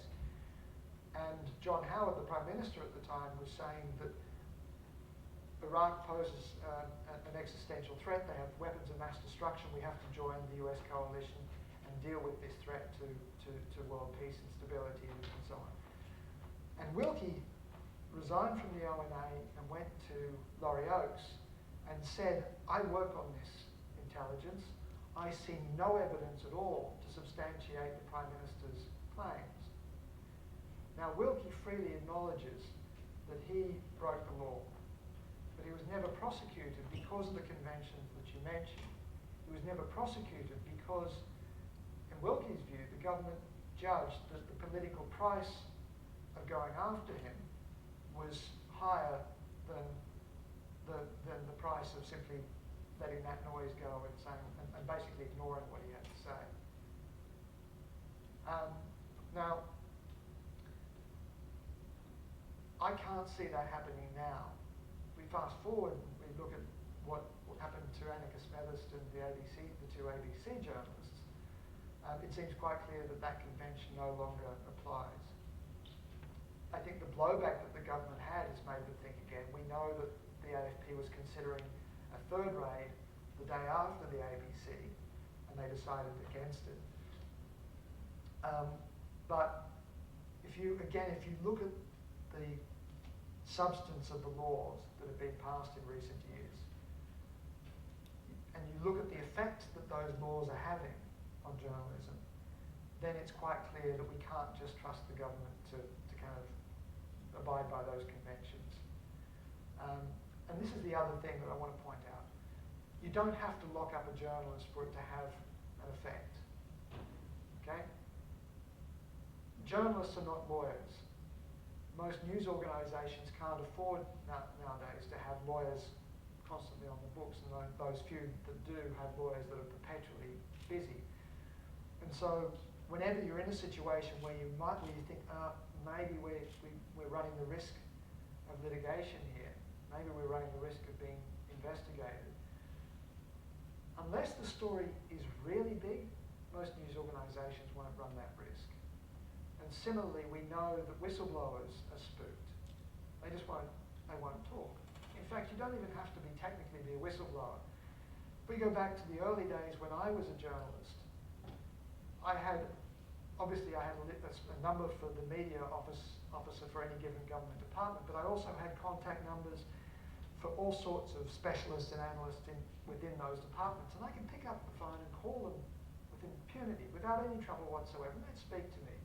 And John Howard, the Prime Minister at the time, was saying that Iraq poses an existential threat. They have weapons of mass destruction. We have to join the US coalition and deal with this threat to world peace and stability and so on. And Wilkie resigned from the ONA and went to Laurie Oakes and said, I work on this intelligence. I see no evidence at all to substantiate the Prime Minister's claims. Now, Wilkie freely acknowledges that he broke the law, but he was never prosecuted because of the conventions that you mentioned. He was never prosecuted because, in Wilkie's view, the government judged that the political price of going after him was higher than the price of simply letting that noise go and saying, and basically ignoring what he had to say. Now, I can't see that happening now. We fast forward and we look at what happened to Annika Smetherston, the two ABC journalists. It seems quite clear that that convention no longer applies. I think the blowback that the government had has made them think again. We know that the AFP was considering a third raid the day after the ABC, and they decided against it. But if you look at the substance of the laws that have been passed in recent years, and you look at the effect that those laws are having on journalism, then it's quite clear that we can't just trust the government to kind of abide by those conventions. And this is the other thing that I want to point out. You don't have to lock up a journalist for it to have an effect. Okay? Journalists are not lawyers. Most news organisations can't afford nowadays to have lawyers constantly on the books, and those few that do have lawyers that are perpetually busy. And so whenever you're in a situation where you think, maybe we're running the risk of litigation here, maybe we're running the risk of being investigated, unless the story is really big, most news organisations won't run that risk. And similarly, we know that whistleblowers are spooked. They won't talk. In fact, you don't even have to technically be a whistleblower. If we go back to the early days when I was a journalist, I had a number for the media officer for any given government department, but I also had contact numbers for all sorts of specialists and analysts within those departments. And I could pick up the phone and call them with impunity, without any trouble whatsoever, and they'd speak to me.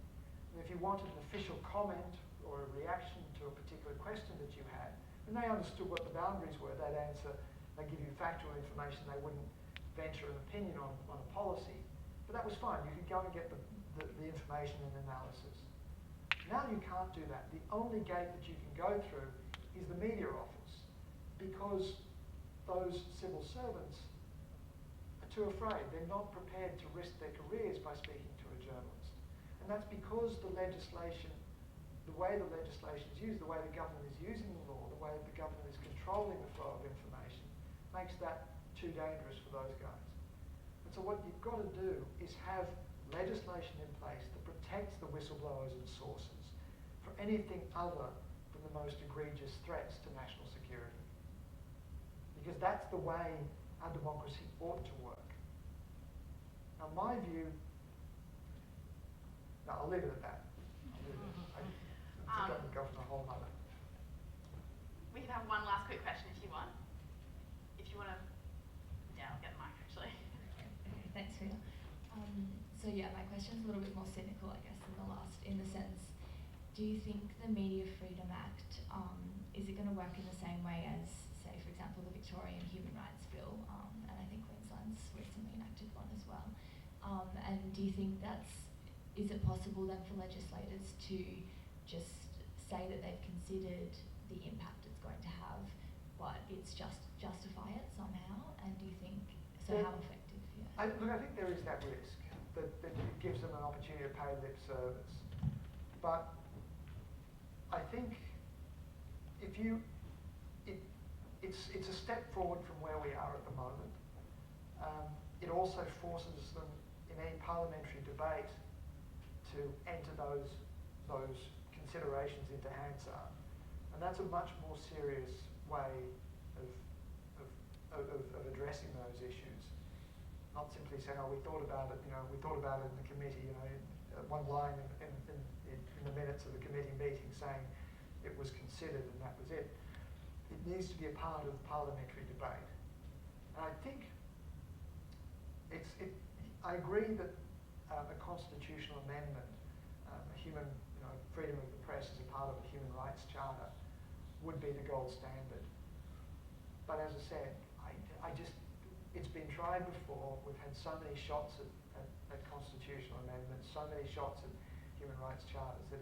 And if you wanted an official comment or a reaction to a particular question that you had, and they understood what the boundaries were, they'd answer, they'd give you factual information, they wouldn't venture an opinion on a policy. But that was fine, you could go and get the information and analysis. Now you can't do that. The only gate that you can go through is the media office, because those civil servants are too afraid. They're not prepared to risk their careers by speaking to a journalist. And that's because the way the legislation is used, the way the government is using the law, the way the government is controlling the flow of information, makes that too dangerous for those guys. And so what you've got to do is have legislation in place that protects the whistleblowers and sources from anything other than the most egregious threats to national security. Because that's the way our democracy ought to work. Now, my view, I'll leave it at that. I think I could go for a whole other. We can have one last quick question if you want. If you want to, I'll get the mic actually. Okay, thanks, Rita. So yeah, my question's a little bit more cynical, I guess, than the last, in the sense, do you think the Media Freedom Act, is it going to work in the same way as, say, for example, the Victorian Human Rights Bill, and I think Queensland's recently enacted one as well. And do you think is it possible then for legislators to just say that they've considered the impact it's going to have, but it's just justify it somehow? So Well, how effective? Yeah. I think there is that risk, that it gives them an opportunity to pay lip service. But I think if you, it's a step forward from where we are at the moment. It also forces them in any parliamentary debate to enter those considerations into Hansard, and that's a much more serious way of addressing those issues. Not simply saying, "Oh, we thought about it. We thought about it in the committee." One line in the minutes of the committee meeting saying it was considered and that was it. It needs to be a part of parliamentary debate, and I think I agree that a constitutional amendment, a human, freedom of the press as a part of a human rights charter, would be the gold standard. But as I said, it's been tried before. We've had so many shots at constitutional amendments, so many shots at human rights charters that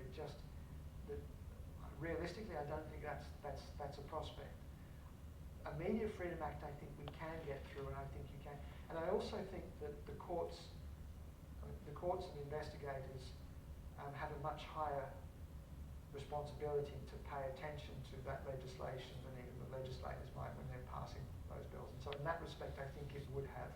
realistically, I don't think that's a prospect. A Media Freedom Act, I think we can get through, and I think you can. And I also think that the courts and investigators have a much higher responsibility to pay attention to that legislation than even the legislators might when they're passing those bills. And so in that respect, I think it would have